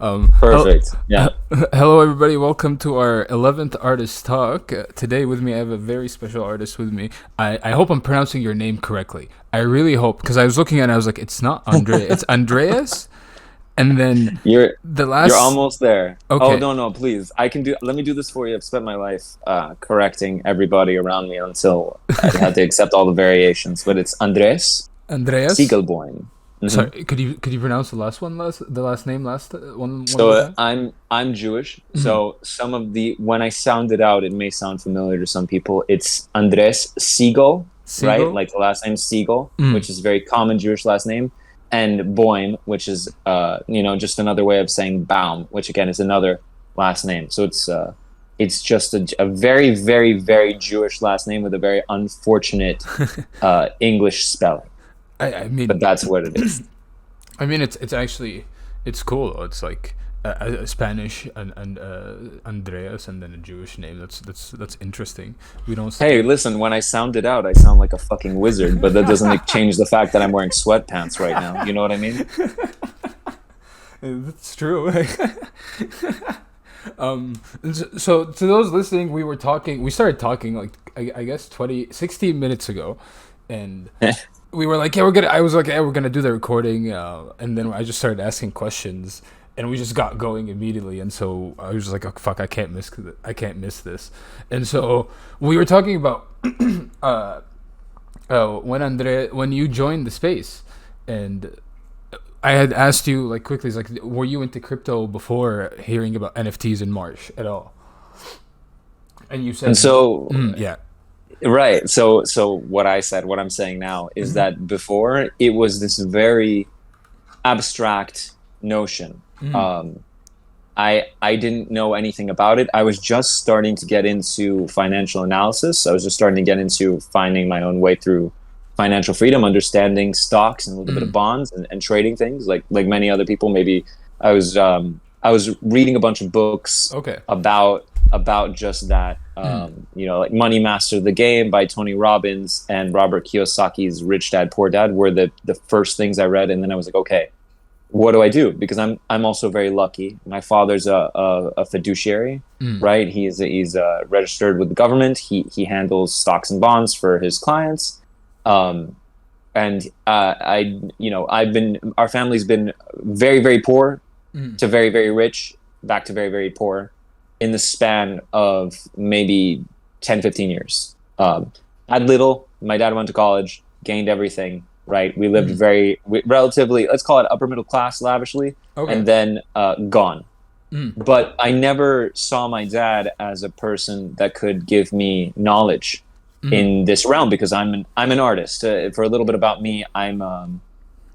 Perfect. Yeah. Hello, everybody. Welcome to our 11th artist talk. Today, with me, I have a very special artist with me. I hope I'm pronouncing your name correctly. I really hope, because I was looking at it, I was like, it's not Andre, it's Andreas. And then You're the you're last. almost there. Oh, Okay. no, please. I can do let me do this for you. I've spent my life correcting everybody around me until I had to accept all the variations, but it's Andres Andreas. Ziegelboim. Hmm. Sorry, could you pronounce the last name one So more time? I'm Jewish. Mhm. So some of the when I sound it out, it may sound familiar to some people. It's Andres Siegel, right? Siegel? Like the last name Siegel, Mm. which is a very common Jewish last name, and Boim, which is just another way of saying Baum, which again is another last name. So it's just a very, very, very Jewish last name with a very unfortunate English spelling. I But mean, that's what it is. it's actually it's cool. It's like a Spanish and Andreas and then a Jewish name. That's interesting. We don't. Hey, listen, when I sound it out, I sound like a fucking wizard, but that doesn't like, change the fact that I'm wearing sweatpants right now. You know what I mean? That's true. So to those listening, we started talking like I guess 16 minutes ago, and we were like, I was like, yeah, we're gonna do the recording, and then I just started asking questions, and we just got going immediately, and so I was just like, oh, fuck, I can't miss this, and so we were talking about when you joined the space, and I had asked you like quickly, it's like, were you into crypto before hearing about NFTs in March at all? And you And said, so, yeah. right. So what I said, what I'm saying now is Mm-hmm. that before it was this very abstract notion. Mm-hmm. Um, I didn't know anything about it. I was just starting to get into financial analysis. I was just starting to get into finding my own way through financial freedom, understanding stocks and a little bit of Mm. bonds and trading things like many other people. Maybe I was reading a bunch of books Okay. about just that. Mm. Like Money Master the Game by Tony Robbins and Robert Kiyosaki's Rich Dad Poor Dad were the first things I read, and then I was like, okay, what do I do? Because I'm also very lucky. My father's a fiduciary, Mm. right? He's registered with the government. He handles stocks and bonds for his clients. Um, and I've been our family's been very, very poor Mm. to very, very rich, back to very, very poor in the span of maybe 10, 15 years. Had little. My dad went to college, gained everything. Right, we lived Mm. relatively, let's call it upper middle class, lavishly, Okay. and then gone. Mm. But I never saw my dad as a person that could give me knowledge Mm. in this realm because I'm an artist. For a little bit about me, I'm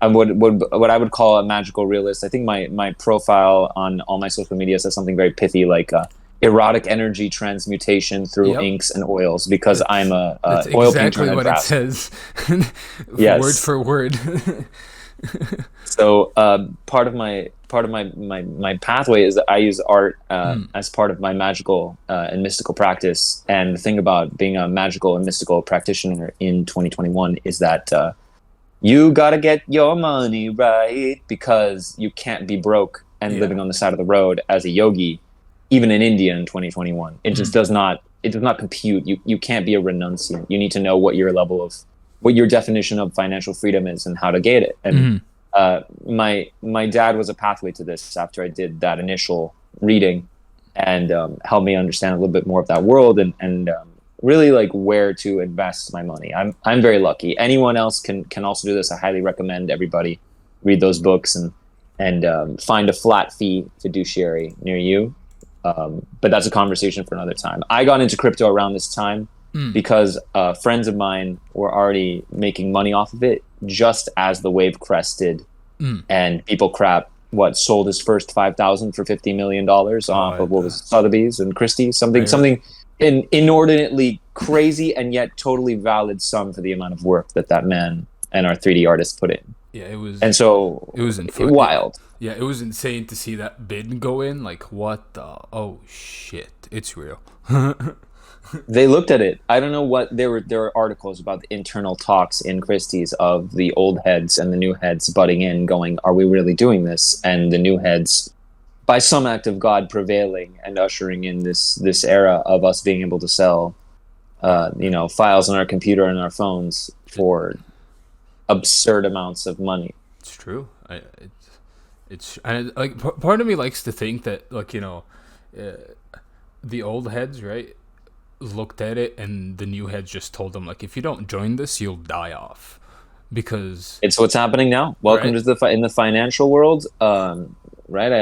what I would call a magical realist. I think my profile on all my social media says something very pithy like erotic energy transmutation through Yep. inks and oils because I'm That's a oil painter exactly and a what it draftsman. says, word Yes. for word. So part of my pathway is that I use art Mm. as part of my magical and mystical practice. And the thing about being a magical and mystical practitioner in 2021 is that you gotta get your money right because you can't be broke and Yeah. living on the side of the road as a yogi, even in India in 2021. It just Mm. does not compute. You can't be a renunciant. You need to know what your definition of financial freedom is and how to get it. And Mm. my dad was a pathway to this after I did that initial reading and helped me understand a little bit more of that world and really like where to invest my money. I'm very lucky. Anyone else can also do this. I highly recommend everybody read those books and find a flat fee fiduciary near you. But that's a conversation for another time. I got into crypto around this time Mm. because friends of mine were already making money off of it just as the wave crested Mm. and people crap sold his first 5,000 for $50 million Oh, off of what was Sotheby's and Christie's, I heard. something inordinately crazy and yet totally valid sum for the amount of work that man and our 3D artist put in. Yeah, And so it was in wild. yeah, it was insane to see that bid go in. Like, what the? Oh shit, it's real. They looked at it. I don't know what there were articles about the internal talks in Christie's of the old heads and the new heads butting in, going, "Are we really doing this?" And the new heads by some act of God prevailing and ushering in this era of us being able to sell, files on our computer and our phones for absurd amounts of money. It's true. It's and like part of me likes to think that, like, the old heads, right, looked at it and the new heads just told them, like, if you don't join this, you'll die off, because it's what's happening now. Welcome to in the financial world. Right,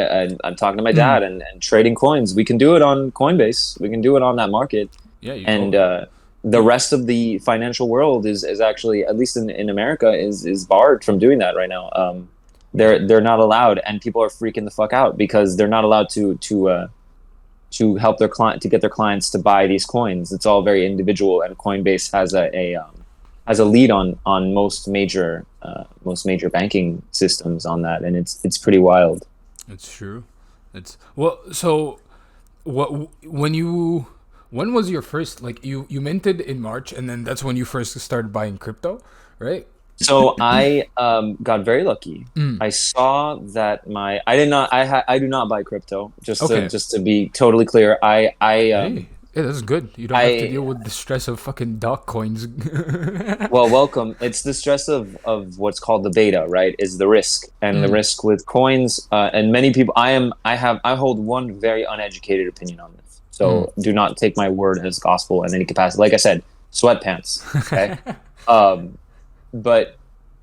I'm talking to my dad and trading coins. We can do it on Coinbase. We can do it on that market. Yeah, the rest of the financial world is actually, at least in America, is barred from doing that right now. They're not allowed, and people are freaking the fuck out because they're not allowed to help their client, to get their clients to buy these coins. It's all very individual, and Coinbase has a lead on most major banking systems on that, and it's pretty wild. It's true. It's well. So, when was your first, like, you minted in March, and then that's when you first started buying crypto, right? So I got very lucky. I saw that I do not buy crypto. Just to be totally clear, Hey, yeah, that's good. You don't have to deal with the stress of fucking doc coins. Well, welcome. It's the stress of what's called the beta, right? Is the risk, and the risk with coins. And many people, I hold one very uneducated opinion on this. So do not take my word as gospel in any capacity. Like I said, sweatpants. Okay. But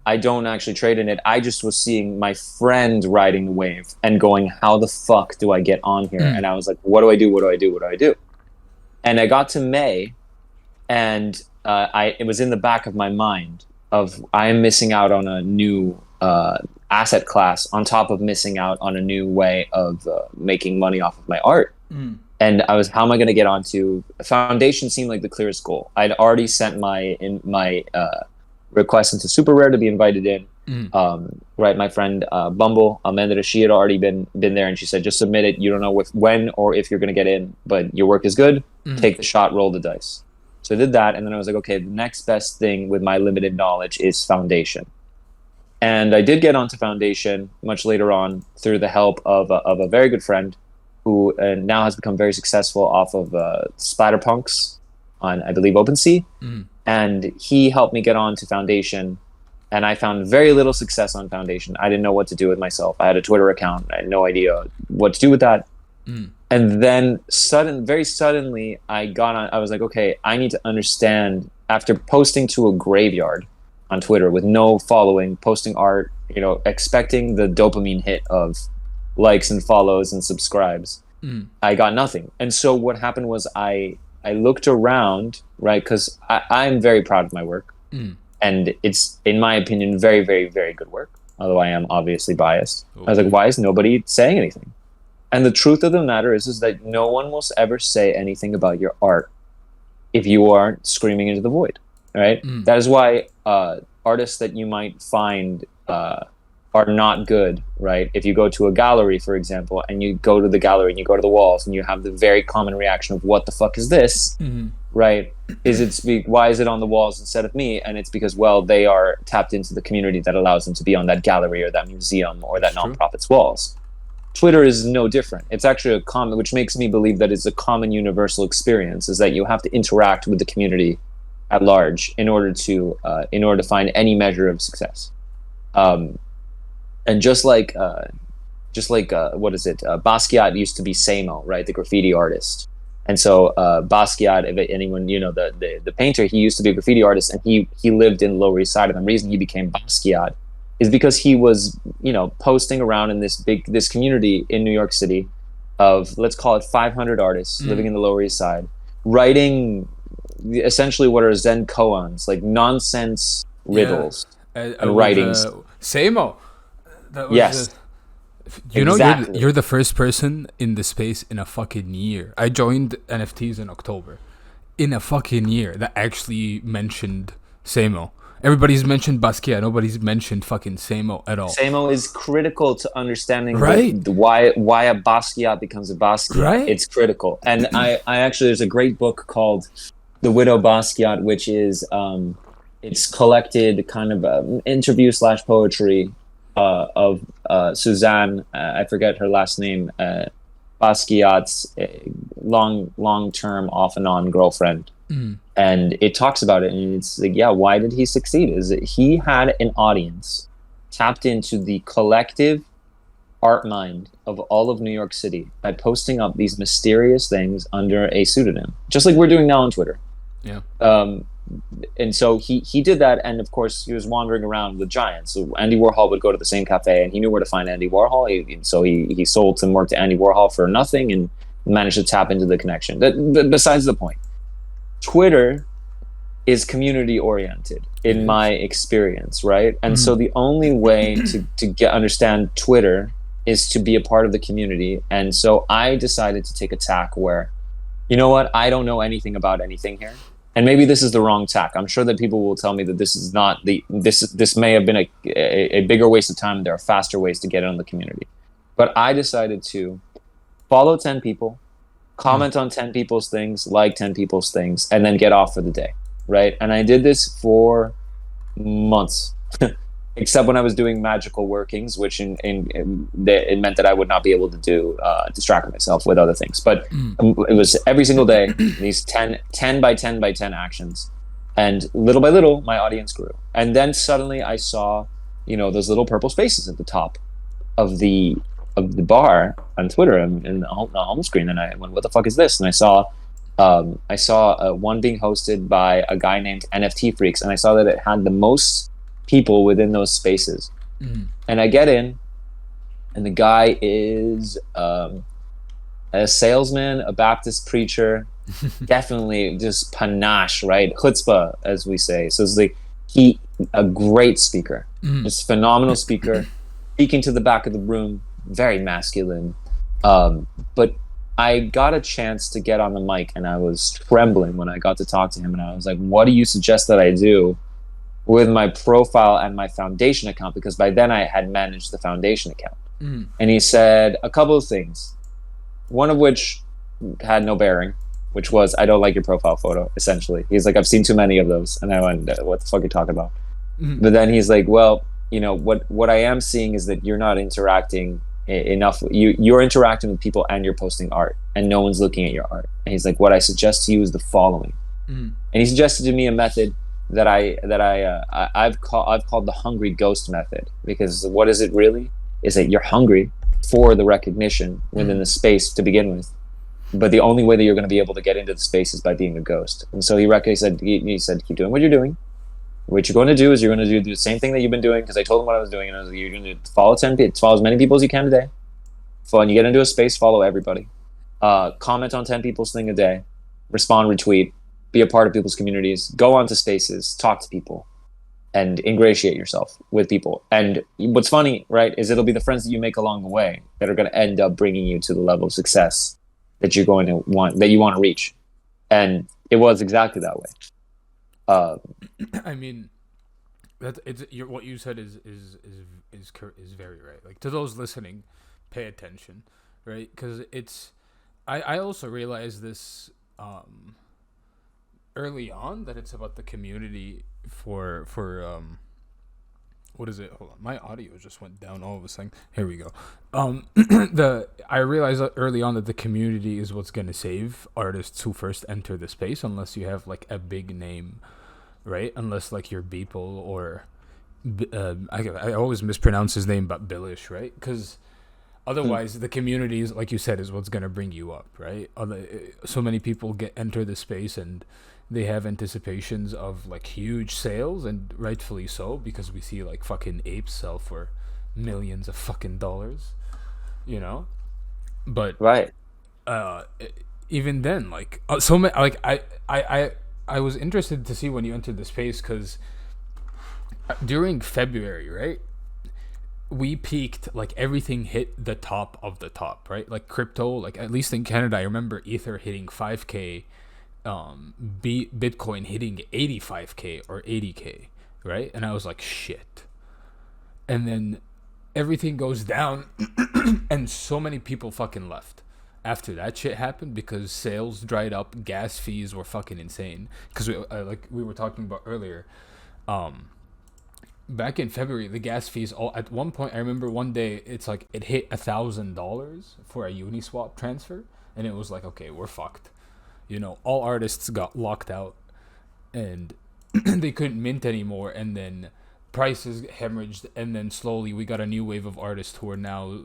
I don't actually trade in it. I just was seeing my friend riding the wave and going, how the fuck do I get on here? And I was like, what do I do? What do I do? What do I do? And I got to May, and it was in the back of my mind of, I am missing out on a new asset class on top of missing out on a new way of making money off of my art. And I was, how am I going to get onto Foundation? Seemed like the clearest goal. I'd already sent my request into Super Rare to be invited in. Right, my friend Bumble Amanda, she had already been there, and she said, just submit it. You don't know when or if you're going to get in, but your work is good. Take the shot, roll the dice. So I did that, and then I was like, okay, the next best thing with my limited knowledge is Foundation. And I did get onto Foundation much later on through the help of a very good friend who now has become very successful off of Splatterpunks on, I believe, OpenSea. And he helped me get on to Foundation, and I found very little success on Foundation. I didn't know what to do with myself. I had a Twitter account. I had no idea what to do with that. And then very suddenly, I got on. I was like, okay, I need to understand. After posting to a graveyard on Twitter with no following, posting art, expecting the dopamine hit of likes and follows and subscribes, I got nothing. And so what happened was I looked around, right? Because I'm very proud of my work. And it's, in my opinion, very, very, very good work. Although I am obviously biased. I was like, why is nobody saying anything? And the truth of the matter is that no one will ever say anything about your art if you aren't screaming into the void, right? That is why artists that you might find are not good, right? If you go to a gallery, for example, and you go to the gallery and you go to the walls and you have the very common reaction of, what the fuck is this, right? Why is it on the walls instead of me? And it's because, well, they are tapped into the community that allows them to be on that gallery or that museum or that nonprofit's walls. Twitter is no different. It's actually a common, which makes me believe that it's a common universal experience, is that you have to interact with the community at large in order to find any measure of success. And just like what is it? Basquiat used to be Samo, right? The graffiti artist. And so Basquiat, if anyone, the painter, he used to be a graffiti artist, and he lived in Lower East Side. And the reason he became Basquiat is because he was, posting around in this community in New York City of, let's call it 500 artists living in the Lower East Side, writing essentially what are Zen koans, like nonsense riddles and writings. Samo. Yes. Exactly. You're the first person in the space in a fucking year. I joined NFTs in October. In a fucking year that actually mentioned Samo. Everybody's mentioned Basquiat. Nobody's mentioned fucking Samo at all. Samo is critical to understanding right. why a Basquiat becomes a Basquiat. Right. It's critical. And I actually, there's a great book called The Widow Basquiat, which is it's collected kind of interview / poetry Suzanne, I forget her last name, Basquiat's long term off and on girlfriend, Mm. and it talks about it, and it's like, yeah, why did he succeed? Is it he had an audience, tapped into the collective art mind of all of New York City by posting up these mysterious things under a pseudonym, just like we're doing now on Twitter. Yeah. Um, and so he did that, and of course he was wandering around with giants. So Andy Warhol would go to the same cafe, and he knew where to find Andy Warhol. So he sold some work to Andy Warhol for nothing, and managed to tap into the connection. Besides the point, Twitter is community oriented in my experience, right? And so the only way to get understand Twitter is to be a part of the community. And so I decided to take a tack where, you know what, I don't know anything about anything here. And maybe this is the wrong tack. I'm sure that people will tell me that this is not this may have been a bigger waste of time. There are faster ways to get on the community. But I decided to follow 10 people, comment on 10 people's things, like 10 people's things, and then get off for the day, right? And I did this for months, except when I was doing magical workings, which it meant that I would not be able to do distract myself with other things. But it was every single day, these 10 by 10 by 10 actions. And little by little, my audience grew. And then suddenly I saw, those little purple spaces at the top of the bar on Twitter and in the home screen. And I went, what the fuck is this? And I saw one being hosted by a guy named NFT Freaks. And I saw that it had the most people within those spaces. And I get in, and the guy is a salesman, a Baptist preacher, definitely just panache, right? Chutzpah, as we say. So it's like a great speaker, just phenomenal speaker, speaking to the back of the room, very masculine. But I got a chance to get on the mic, and I was trembling when I got to talk to him, and I was like, what do you suggest that I do with my profile and my foundation account? Because by then I had managed the foundation account. And he said a couple of things, one of which had no bearing, which was, I don't like your profile photo, essentially. He's like, I've seen too many of those. And I went, what the fuck are you talking about? But then he's like, well, what I am seeing is that you're not interacting enough. You're interacting with people and you're posting art, and no one's looking at your art. And he's like, what I suggest to you is the following. And he suggested to me a method that I've called the hungry ghost method, because what is it really? Is that you're hungry for the recognition within the space to begin with, but the only way that you're going to be able to get into the space is by being a ghost. And so he said keep doing what you're doing. What you're going to do is you're going to do the same thing that you've been doing, because I told him what I was doing, and I was like, you're going to follow as many people as you can a day. When you get into a space, follow everybody. Comment on 10 people's thing a day. Respond, retweet. Be a part of people's communities. Go onto spaces. Talk to people. And ingratiate yourself with people. And what's funny, right, is it'll be the friends that you make along the way that are going to end up bringing you to the level of success that you want to reach. And it was exactly that way. I mean, what you said is very right. Like, to those listening, pay attention, right? Because I also realized this early on, that it's about the community for what is it? Hold on, my audio just went down all of a sudden. Here we go. I realized early on that the community is what's gonna save artists who first enter the space, unless you have like a big name, right? Unless like you're Beeple or I always mispronounce his name, but Billish, right? Because otherwise, the community is, like you said, is what's gonna bring you up, right? So many people enter the space and they have anticipations of like huge sales, and rightfully so, because we see like fucking apes sell for millions of fucking dollars, But right. Even then, like so many, like I was interested to see when you entered the space, because during February, right, we peaked, like everything hit the top of the top, right? Like crypto, like at least in Canada, I remember Ether hitting 5K, Bitcoin hitting 85K or 80K, right? And I was like, shit. And then everything goes down, and so many people fucking left after that shit happened, because sales dried up, gas fees were fucking insane. Because like we were talking about earlier, back in February, the gas fees all at one point. I remember one day it's like it hit $1,000 for a Uniswap transfer, and it was like, okay, we're fucked. You know, all artists got locked out, and they couldn't mint anymore, and then prices hemorrhaged, and then slowly we got a new wave of artists who are now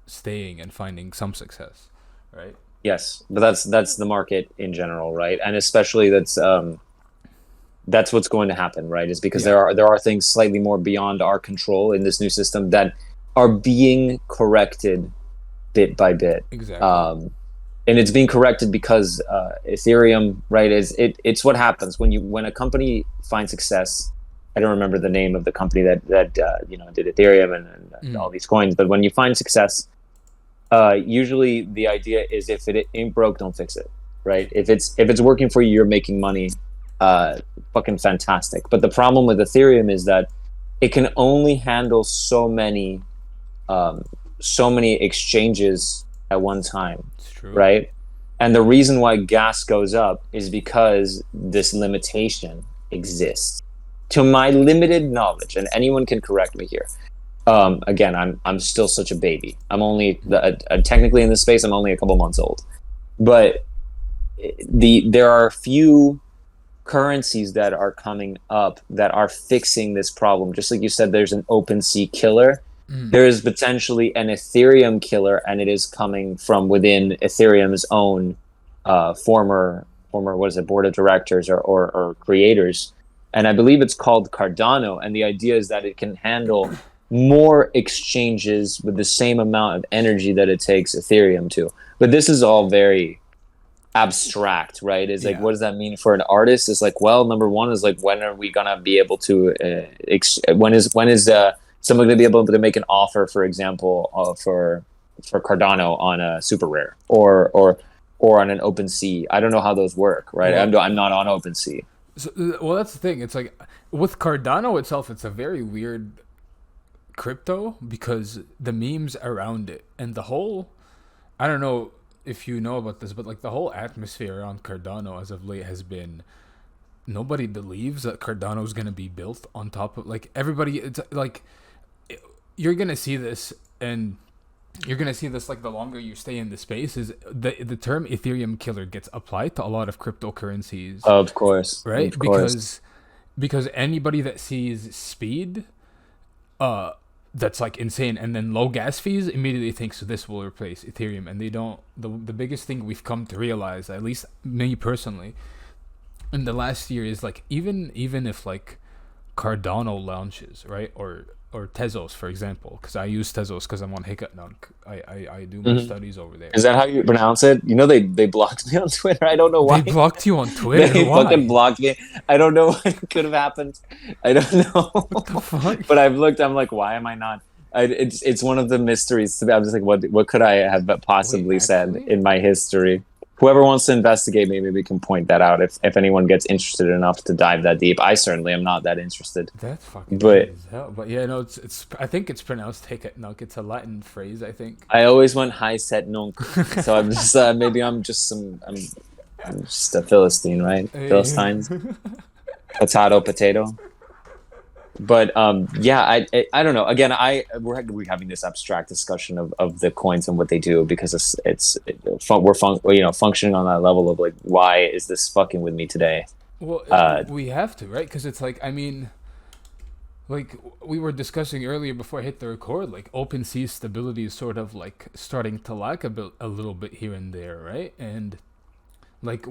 staying and finding some success, right? Yes, but that's the market in general, right? And especially that's what's going to happen, right? Is because there are things slightly more beyond our control in this new system that are being corrected bit by bit. Exactly. And it's being corrected because Ethereum, right? It's what happens when a company finds success. I don't remember the name of the company that did Ethereum and all these coins, but when you find success, usually the idea is if it ain't broke, don't fix it, right? If it's working for you, you're making money. Fucking fantastic. But the problem with Ethereum is that it can only handle so many exchanges at one time. It's true. Right? And the reason why gas goes up is because this limitation exists. To my limited knowledge, and anyone can correct me here. Again, I'm still such a baby. I'm only technically in this space. I'm only a couple months old, but there are few currencies that are coming up that are fixing this problem. Just like you said, there's an OpenSea killer. There is potentially an Ethereum killer, and it is coming from within Ethereum's own former what is it, board of directors or creators. And I believe it's called Cardano. And the idea is that it can handle more exchanges with the same amount of energy that it takes Ethereum to. But this is all very abstract, right? It's like, what does that mean for an artist? It's like, well, number one is like, when are we gonna be able to? When is someone gonna be able to make an offer, for example, for Cardano on a super rare or on an OpenSea? I don't know how those work, right? Well, I'm not on OpenSea. So, well, that's the thing. It's like with Cardano itself, it's a very weird crypto because the memes around it and the whole, I don't know if you know about this, but like the whole atmosphere around Cardano as of late has been, nobody believes that Cardano is going to be built on top of, like, everybody. It's like you're going to see this, and you're going to see this like the longer you stay in the space, is the term Ethereum killer gets applied to a lot of cryptocurrencies. Of course. Right? Of course. Because anybody that sees speed that's like insane, and then low gas fees, immediately thinks this will replace Ethereum, and they don't. The biggest thing we've come to realize, at least me personally, in the last year, is like even if like Cardano launches, right, or Tezos, for example, because I use Tezos because I'm on Hiccup. I do my studies over there. Is that how you pronounce it? You know, they blocked me on Twitter. I don't know why. They blocked you on Twitter? They Why? fucking blocked me. I don't know what could have happened. I don't know. What the fuck? But I've looked. I'm like, why am I not? It's one of the mysteries to me. I'm just like, what could I have possibly said in my history? Whoever wants to investigate, maybe we can point that out if anyone gets interested enough to dive that deep. I certainly am not that interested. That's fucking weird as hell. But yeah, no, it's I think it's pronounced Hiccup. It's a Latin phrase, I think. I always went high set nunc, so I'm just maybe I'm just a Philistine, right? Philistines, potato. But yeah, I don't know. Again, we're having this abstract discussion of the coins and what they do because we're functioning on that level of like, why is this fucking with me today? Well, we have to, right? Because it's like, I mean, like we were discussing earlier before I hit the record, like OpenSea stability is sort of like starting to lack a little bit here and there, right? And like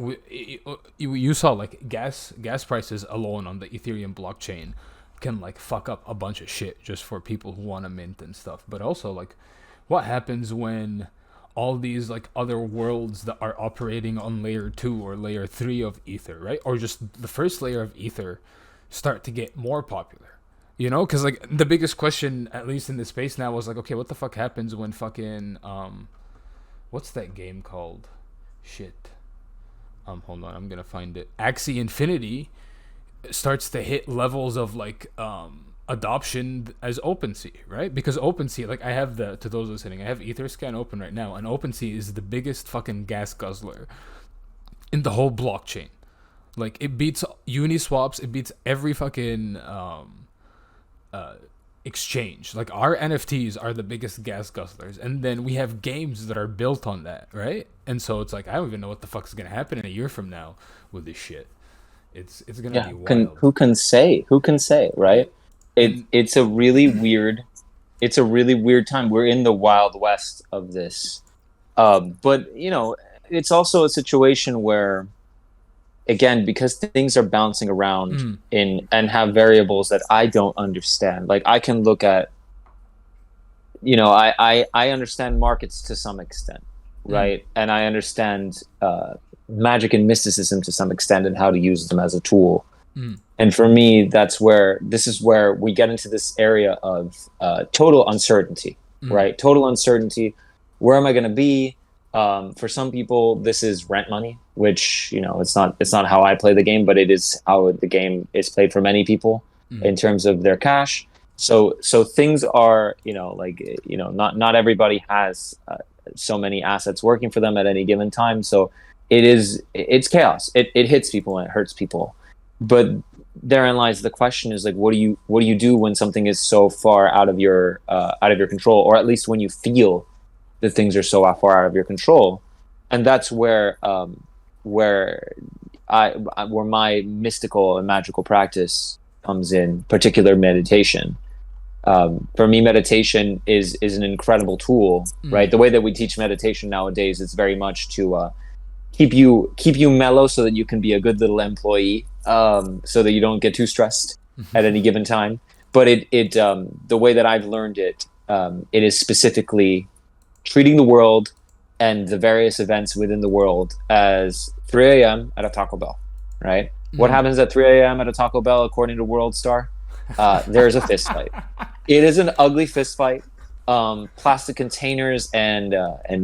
you saw like gas prices alone on the Ethereum blockchain can like fuck up a bunch of shit just for people who want to mint and stuff. But also, like, what happens when all these like other worlds that are operating on layer 2 or layer 3 of Ether, right, or just the first layer of Ether, start to get more popular? You know, because like the biggest question, at least in this space now, was like, okay, what the fuck happens when fucking what's that game called? Shit. Hold on, I'm gonna find it. Axie Infinity starts to hit levels of like adoption as OpenSea, right? Because OpenSea, like, I have to those listening, I have Etherscan open right now, and OpenSea is the biggest fucking gas guzzler in the whole blockchain. Like, it beats Uniswaps, it beats every fucking exchange. Like our NFTs are the biggest gas guzzlers, and then we have games that are built on that, right? And so it's like I don't even know what the fuck's gonna happen in a year from now with this shit. It's gonna be wild. Who can say? Who can say? Right? And It's a really weird. It's a really weird time. We're in the wild west of this, but you know, it's also a situation where, again, because things are bouncing around in and have variables that I don't understand. Like I can look at, you know, I understand markets to some extent, right? And I understand magic and mysticism to some extent and how to use them as a tool. And for me, this is where we get into this area of total uncertainty, right? Total uncertainty. Where am I going to be? For some people, this is rent money, which, you know, it's not how I play the game, but it is how the game is played for many people in terms of their cash. So things are, you know, like, you know, not everybody has so many assets working for them at any given time. So it's chaos. It hits people and it hurts people. But therein lies the question is like, what do you do when something is so far out of your control, or at least when you feel that things are so far out of your control? And that's where my mystical and magical practice comes in, particular meditation. For me, meditation is an incredible tool, right? The way that we teach meditation nowadays is very much to keep you mellow so that you can be a good little employee, so that you don't get too stressed at any given time. But the way that I've learned it, it is specifically treating the world and the various events within the world as 3 a.m. at a Taco Bell, right? What happens at 3 a.m. at a Taco Bell, according to World Star? There's a fist fight. It is an ugly fist fight. Plastic containers and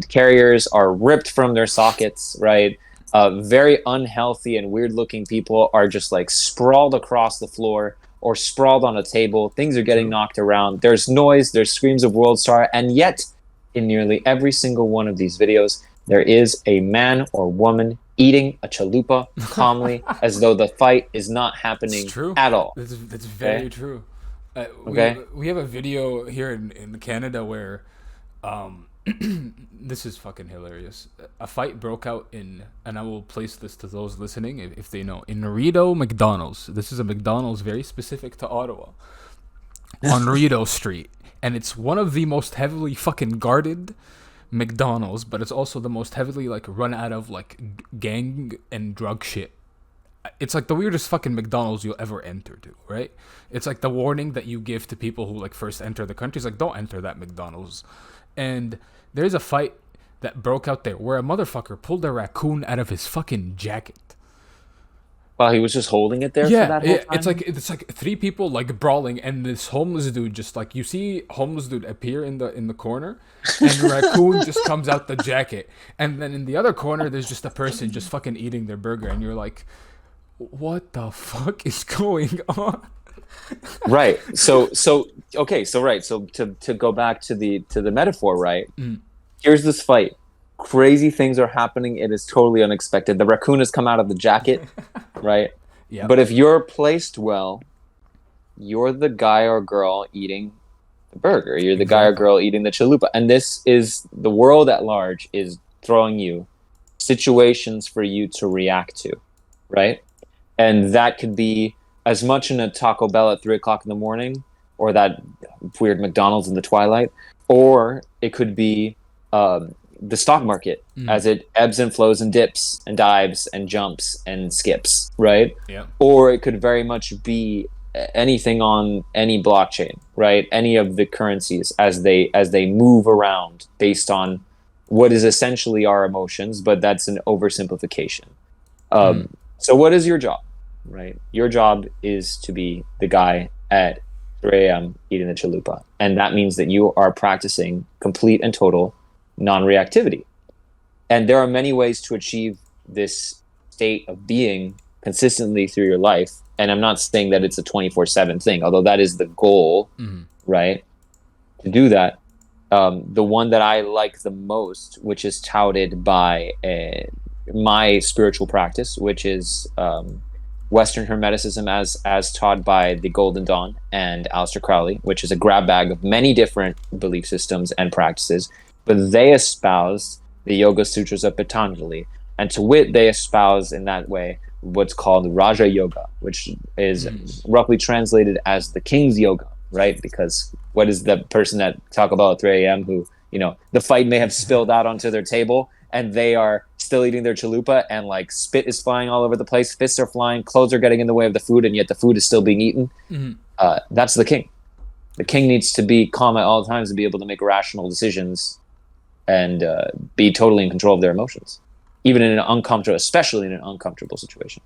carriers are ripped from their sockets, right? Very unhealthy and weird-looking people are just like sprawled across the floor or sprawled on a table. Things are getting knocked around. There's noise. There's screams of World Star, and yet, in nearly every single one of these videos, there is a man or woman eating a chalupa calmly as though the fight is not happening at all. That's very true. We have a video here in Canada where this is fucking hilarious. A fight broke out and I will place this to those listening if they know, in Rideau McDonald's. This is a McDonald's very specific to Ottawa on Rideau Street. And it's one of the most heavily fucking guarded McDonald's, but it's also the most heavily like run out of like gang and drug shit. It's like the weirdest fucking McDonald's you'll ever enter to, right? It's like the warning that you give to people who like first enter the country. It's like, don't enter that McDonald's. And there's a fight that broke out there where a motherfucker pulled a raccoon out of his fucking jacket. While he was just holding it there for that whole time? It's like three people like brawling, and this homeless dude just like, you see homeless dude appear in the corner, and the raccoon just comes out the jacket, and then in the other corner there's just a person just fucking eating their burger, and you're like, what the fuck is going on? Right. So to go back to the metaphor, right? Here's this fight. Crazy things are happening. It is totally unexpected. The raccoon has come out of the jacket, right? Yeah. But if you're placed well, you're the guy or girl eating the burger. You're the guy or girl eating the chalupa. And this is the world at large is throwing you situations for you to react to, right? And that could be as much in a Taco Bell at 3 o'clock in the morning, or that weird McDonald's in the twilight, or it could be the stock market as it ebbs and flows and dips and dives and jumps and skips, right? Yeah. Or it could very much be anything on any blockchain, right? Any of the currencies as they move around based on what is essentially our emotions, but that's an oversimplification. So what is your job, right? Your job is to be the guy at 3 a.m. eating the chalupa. And that means that you are practicing complete and total non-reactivity. And there are many ways to achieve this state of being consistently through your life. And I'm not saying that it's a 24/7 thing, although that is the goal, right? To do that. The one that I like the most, which is touted by my spiritual practice, which is Western Hermeticism as taught by the Golden Dawn and Aleister Crowley, which is a grab bag of many different belief systems and practices. But they espouse the Yoga Sutras of Patanjali, and to wit, they espouse in that way what's called Raja Yoga, which is roughly translated as the King's Yoga, right? Because what is the person that talk about at 3 a.m. who, the fight may have spilled out onto their table and they are still eating their chalupa and like spit is flying all over the place, fists are flying, clothes are getting in the way of the food, and yet the food is still being eaten. That's the king. The king needs to be calm at all times to be able to make rational decisions and be totally in control of their emotions, even in an uncomfortable, especially in an uncomfortable situation.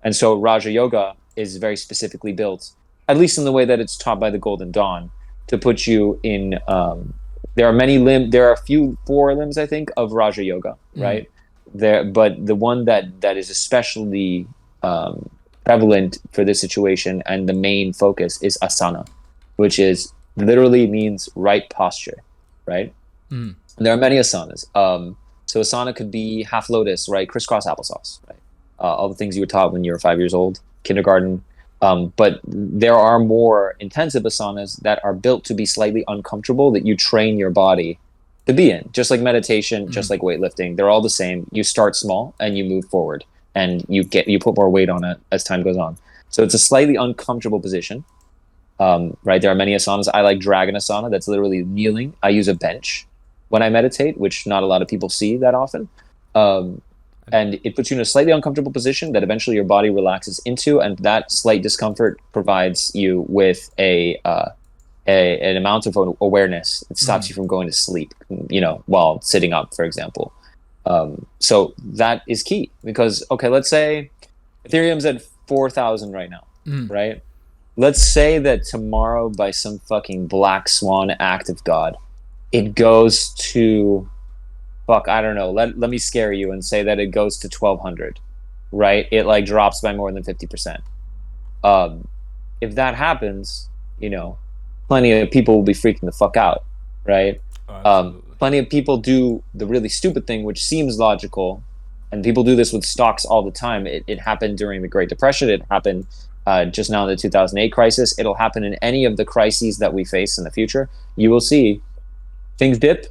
And so Raja Yoga is very specifically built, at least in the way that it's taught by the Golden Dawn, to put you in. There are a few 4 limbs, I think, of Raja Yoga, right? But the one that is especially prevalent for this situation and the main focus is asana, which is literally means right posture, right? There are many asanas. So asana could be half lotus, right? Crisscross applesauce, right? All the things you were taught when you were 5 years old, kindergarten. But there are more intensive asanas that are built to be slightly uncomfortable that you train your body to be in. Just like meditation, just like weightlifting, they're all the same. You start small and you move forward, and you put more weight on it as time goes on. So it's a slightly uncomfortable position, right? There are many asanas. I like dragon asana. That's literally kneeling. I use a bench when I meditate, which not a lot of people see that often. And it puts you in a slightly uncomfortable position that eventually your body relaxes into, and that slight discomfort provides you with an amount of awareness that stops you from going to sleep, while sitting up, for example. So that is key because, okay, let's say Ethereum's at 4,000 right now, right? Let's say that tomorrow, by some fucking black swan act of God, it goes to... I don't know. Let me scare you and say that it goes to 1,200, right? It like drops by more than 50%. If that happens, plenty of people will be freaking the fuck out, right? Plenty of people do the really stupid thing, which seems logical, and people do this with stocks all the time. It happened during the Great Depression. It happened just now in the 2008 crisis. It'll happen in any of the crises that we face in the future. You will see things dip.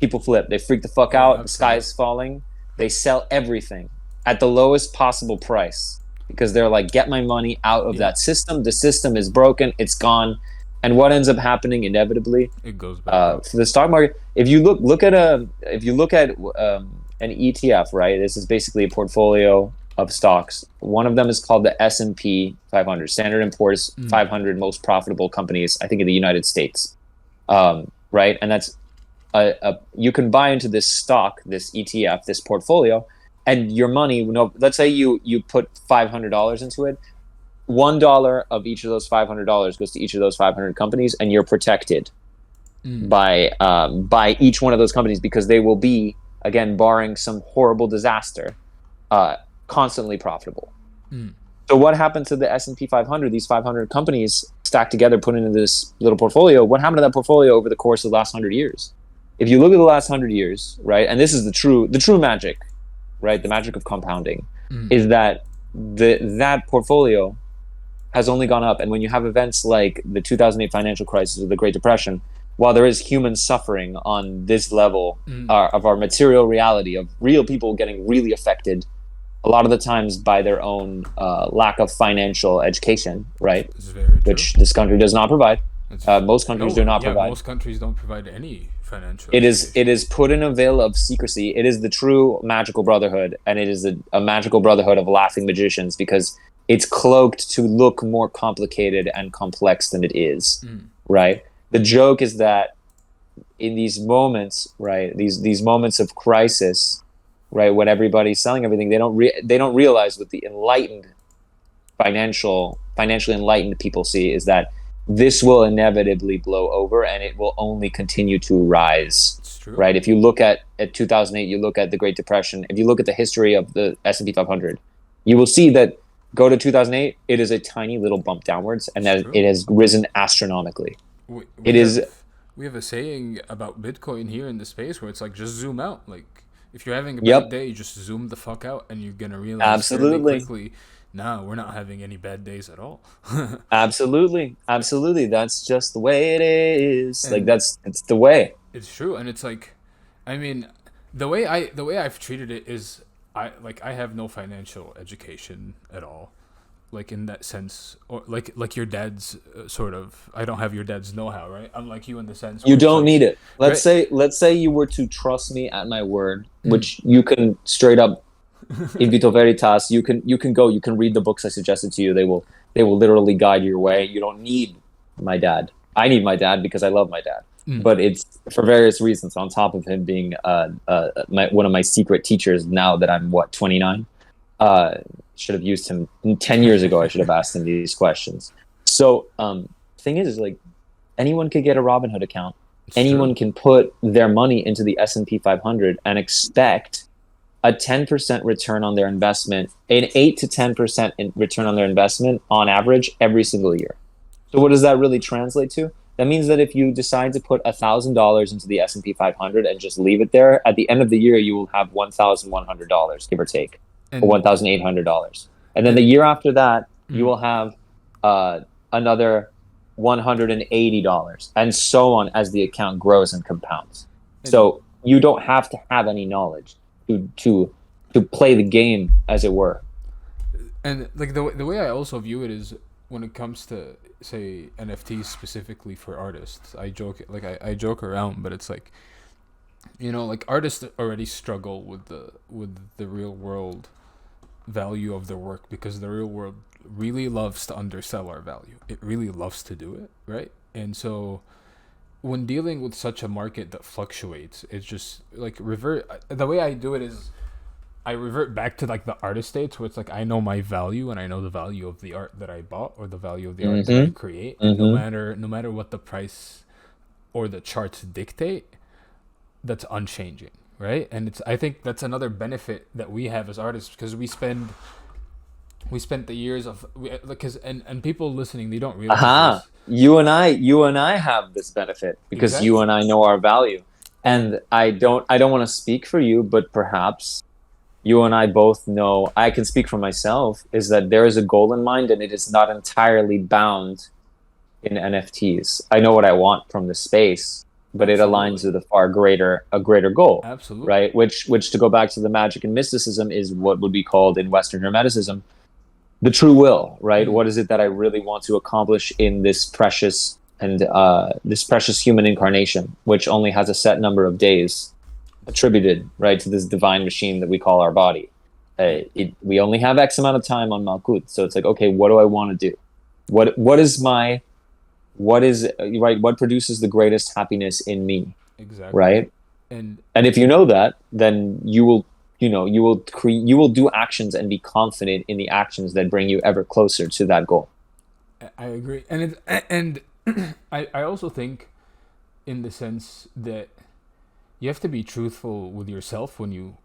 People flip. They freak the fuck out. The sky's falling. They sell everything at the lowest possible price because they're like, get my money out of that system. The system is broken. It's gone. And what ends up happening inevitably? It goes back for the stock market. If you look at an ETF, right? This is basically a portfolio of stocks. One of them is called the S&P 500, Standard & Poor's 500 most profitable companies, I think, in the United States, right? And that's you can buy into this stock, this ETF, this portfolio, and your money, let's say you put $500 into it. $1 of each of those $500 goes to each of those 500 companies, and you're protected by each one of those companies because they will be, again, barring some horrible disaster, constantly profitable. So what happened to the S&P 500? These 500 companies stacked together, put into this little portfolio. What happened to that portfolio over the course of the last 100 years? If you look at the last 100 years, right, and this is the true magic, right, the magic of compounding, is that that portfolio has only gone up. And when you have events like the 2008 financial crisis or the Great Depression, while there is human suffering on this level of our material reality, of real people getting really affected, a lot of the times by their own lack of financial education, right, which this country does not provide. Most countries do not provide. Most countries don't provide any financial. It is put in a veil of secrecy. It is the true magical brotherhood, and it is a magical brotherhood of laughing magicians because it's cloaked to look more complicated and complex than it is, right? The joke is that in these moments, right, these moments of crisis, right, when everybody's selling everything, they don't realize what the financially enlightened people see is that this will inevitably blow over and it will only continue to rise. It's true. Right? If you look at 2008, you look at the Great Depression, if you look at the history of the S&P 500, you will see that go to 2008, it is a tiny little bump downwards and that it has risen astronomically. We have a saying about Bitcoin here in the space where it's like, just zoom out. Like, if you're having a bad day, you just zoom the fuck out and you're going to realize fairly quickly nah, we're not having any bad days at all. Absolutely, absolutely. That's just the way it is. Like And it's the way. it's true, and it's like, I mean, the way I've treated it is I have no financial education at all, like in that sense, or like your dad's sort of. I don't have your dad's know-how, right? Unlike you in the sense You where it's don't like, need it. right, Let's say you were to trust me at my word, mm, which you can straight up in vito veritas. You can go. You can read the books I suggested to you. They will literally guide your way. You don't need my dad. I need my dad because I love my dad, mm, but it's for various reasons. On top of him being one of my secret teachers. Now that I'm 29, uh, should have used him 10 years ago. I should have asked him these questions. So thing is like anyone could get a Robinhood account. it's Anyone true. can put their money into the S&P 500 and expect a 10% return on their investment, an 8 to 10% return on their investment on average every single year. So what does that really translate to? That means that if you decide to put $1,000 into the S&P 500 and just leave it there, at the end of the year you will have $1,100, give or take, or And $1,800. And then the and year after that, you mm, will have another $180, and so on as the account grows and compounds. and So you don't have to have any knowledge to play the game, as it were. and like the way I also view it is when it comes to say NFTs specifically for artists. I joke like I joke around, but it's like, like artists already struggle with the real world value of their work because the real world really loves to undersell our value. It really loves to do it, right? And so when dealing with such a market that fluctuates, it's just like revert. The way I do it is I revert back to like the artist states where it's like I know my value and I know the value of the art that I bought or the value of the art that I Mm-hmm. create, and Mm-hmm. no matter what the price or the charts dictate, that's unchanging, right? And it's I think that's another benefit that we have as artists because we spent the years of because and people listening they don't realize Aha. this You and I have this benefit because you exactly. and I know our value. And And I don't want to speak for you, but perhaps you and I both know, I can speak for myself, is that there is a goal in mind and it is not entirely bound in NFTs. I know what I want from the space, but it aligns absolutely, with a greater goal, absolutely, right? Which to go back to the magic and mysticism is what would be called in Western Hermeticism the true will, right? mm, What is it that I really want to accomplish in this precious human incarnation, which only has a set number of days attributed, right, to this divine machine that we call our body. We only have X amount of time on Malkut, so it's like, okay, what do I want to do? What is my what is right? What produces the greatest happiness in me, exactly. right? And And if you know that, then you will do actions and be confident in the actions that bring you ever closer to that goal. I agree, and I also think in the sense that you have to be truthful with yourself when you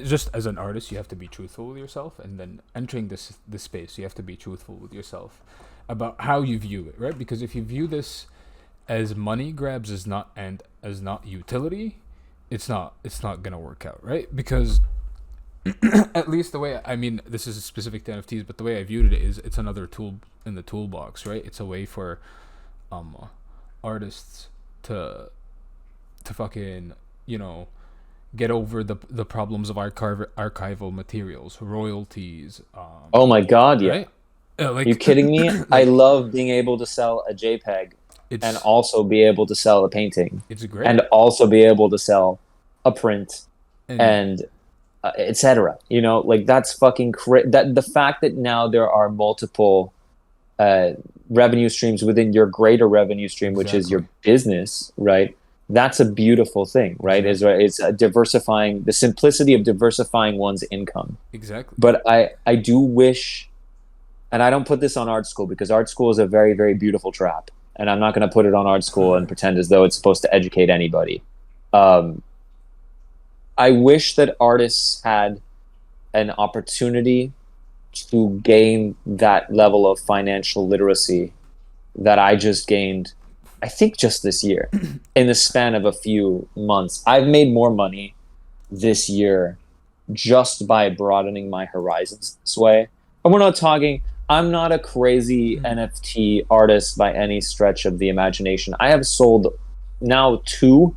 just as an artist you have to be truthful with yourself, and then entering this space you have to be truthful with yourself about how you view it, right? Because if you view this as money grabs as not and as not utility, it's not gonna work out, right? Because at least the way I mean this is specific to NFTs, but the way I viewed it is it's another tool in the toolbox, right? It's a way for um artists to fucking get over the problems of archival materials, royalties, Oh my God, yeah. right? Are you Like kidding me? I like love being able to sell a JPEG and it's also be able to sell a painting it's and great. also be able to sell a print And and etc. Like that's that the fact that now there are multiple uh, revenue streams within your greater revenue stream, which is exactly, your business, right? That's a beautiful thing, right? Is exactly, right? It's diversifying the simplicity of diversifying one's income. exactly. But I do wish, and I don't put this on art school because art school is a very very beautiful trap, and I'm not going to put it on art school and pretend as though it's supposed to educate anybody. Um, I wish that artists had an opportunity to gain that level of financial literacy that I just gained, I think just this year, in the span of a few months. I've made more money this year just by broadening my horizons this way And we're not talking. I'm not a crazy Mm. NFT artist by any stretch of the imagination. I have sold now two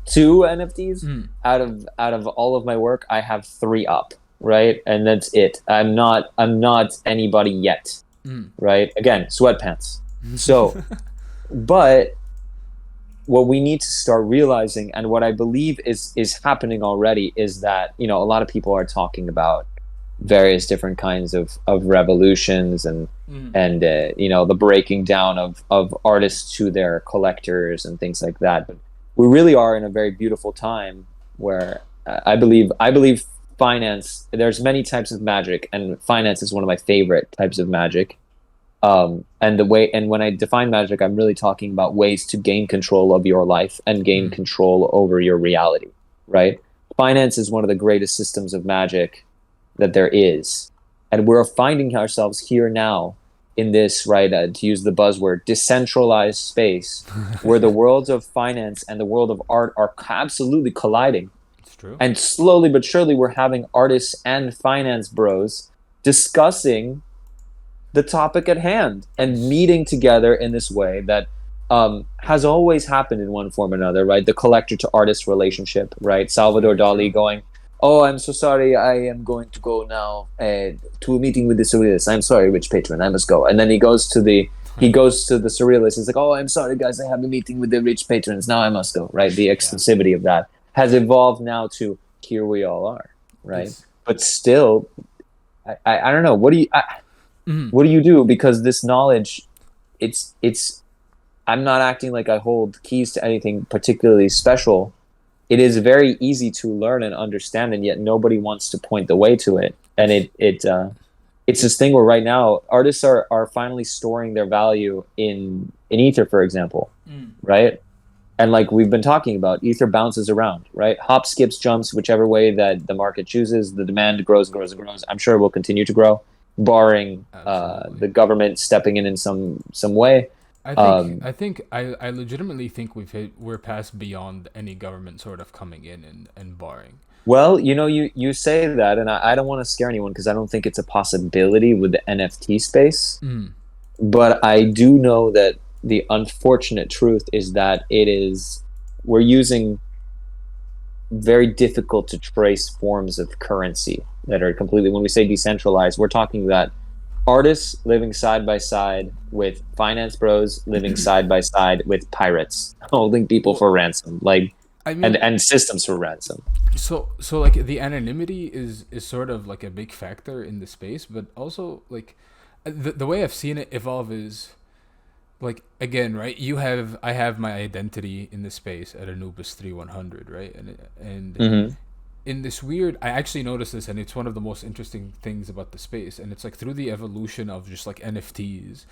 two NFTs Mm. out of all of my work. I have three up, right? And that's it. I'm not anybody yet, Mm. right? Again, sweatpants. So, but what we need to start realizing, and what I believe is happening already, is that a lot of people are talking about various different kinds of revolutions, and Mm. the breaking down of artists to their collectors and things like that. But we really are in a very beautiful time where I believe finance. There's many types of magic, and finance is one of my favorite types of magic. And when I define magic, I'm really talking about ways to gain control of your life and gain Mm. control over your reality, right? Finance is one of the greatest systems of magic that there is. And we're finding ourselves here now in this, right, to use the buzzword, decentralized space where the worlds of finance and the world of art are absolutely colliding. It's true. And slowly but surely, we're having artists and finance bros discussing the topic at hand and It's meeting together in this way that has always happened in one form or another, right? The collector to artist relationship, right? Salvador very Dali true. going, "Oh, I'm so sorry. I am going to go now to a meeting with the surrealist. I'm sorry, rich patron. I must go." And then he goes to the surrealist. He's like, "Oh, I'm sorry, guys. I have a meeting with the rich patrons. Now I must go." Right? The Yeah. exclusivity of that has evolved now to here we all are, right? It's But still, I don't know. mm. What do you do? Because this knowledge, it's I'm not acting like I hold keys to anything particularly special. It is very easy to learn and understand, and yet nobody wants to point the way to it. And It's it's this thing where right now artists are finally storing their value in ether, for example, mm. right? And like we've been talking about, ether bounces around, right? Hop, skips, jumps, whichever way that the market chooses. The demand grows and grows and grows. I'm sure it will continue to grow, barring Absolutely. the government stepping in some way. I think I legitimately think we're past beyond any government sort of coming in and barring. Well, you say that, and I don't want to scare anyone because I don't think it's a possibility with the NFT space. Mm. But I do know that the unfortunate truth is that we're using very difficult to trace forms of currency that are completely, when we say decentralized, we're talking about artists living side by side with finance bros living side by side with pirates holding people Well, for ransom, like, I and mean, and systems for ransom. so like the anonymity is sort of like a big factor in the space, but also like the way I've seen it evolve is like again, right? I have my identity in the space at Anubis 3100, right? And Hmm. in this weird, I actually noticed this, and it's one of the most interesting things about the space, and it's like through the evolution of just like NFTs,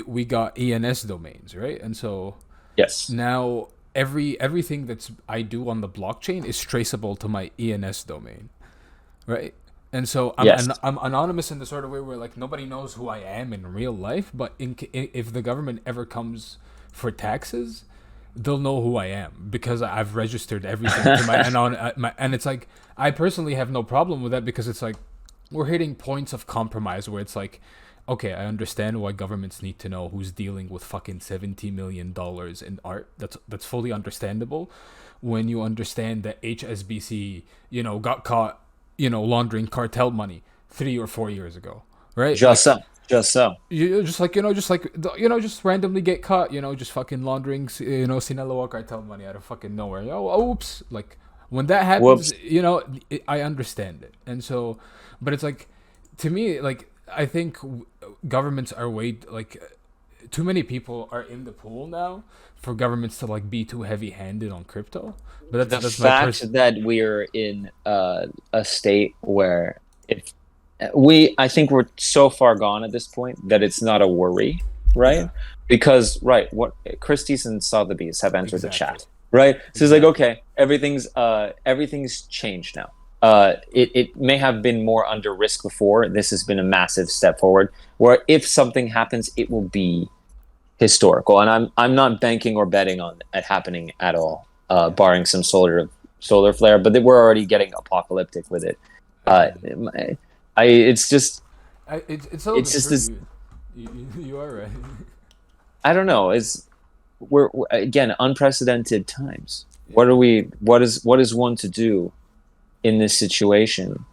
we got ENS domains, right? And so Yes. now everything that's I do on the blockchain is traceable to my ENS domain, right? And so Yes. I'm anonymous in the sort of way where like nobody knows who I am in real life, but if the government ever comes for taxes, they'll know who I am because I've registered everything to and it's like I personally have no problem with that because it's like we're hitting points of compromise where it's like okay, I understand why governments need to know who's dealing with fucking $70 million in art. That's fully understandable when you understand that HSBC, got caught, laundering cartel money 3 or 4 years ago, right? Just Like so. Just so. you just randomly get caught, just fucking laundering, Sinaloa cartel money out of fucking nowhere. Oops, like when that happens, Whoops. I understand it, and so, but it's like, to me, like I think governments are way like too many people are in the pool now for governments to like be too heavy-handed on crypto. But The that's my fact that we're in a state where if I think we're so far gone at this point that it's not a worry, yeah, right? Because right, what Christie's and Sotheby's have entered the exactly, chat, right? So it's like, exactly. okay, everything's changed now. It may have been more under risk before. This has been a massive step forward. Where if something happens, it will be historical, and I'm not banking or betting on it happening at all, Yeah, barring some solar flare. But we're already getting apocalyptic with it. Uh, agreed. I it's just It's a little It's bit just true. this. You are right. I don't know. We're again unprecedented times. What is one to do in this situation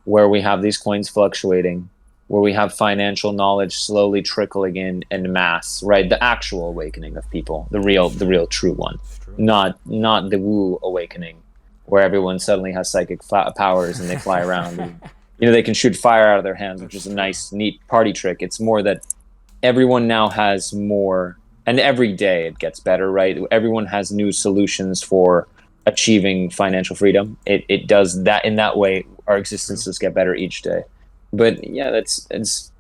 where we have these coins fluctuating, where we have financial knowledge slowly trickling in mass, right? The actual awakening of people, the real true one, It's true. not the woo awakening, where everyone suddenly has psychic powers and they fly around and they can shoot fire out of their hands, which That's is a true. nice, neat party trick. It's more that everyone now has more, and every day it gets better, right? Everyone has new solutions for achieving financial freedom. It does that in that way. Our True. existences get better each day. But yeah, that's it's.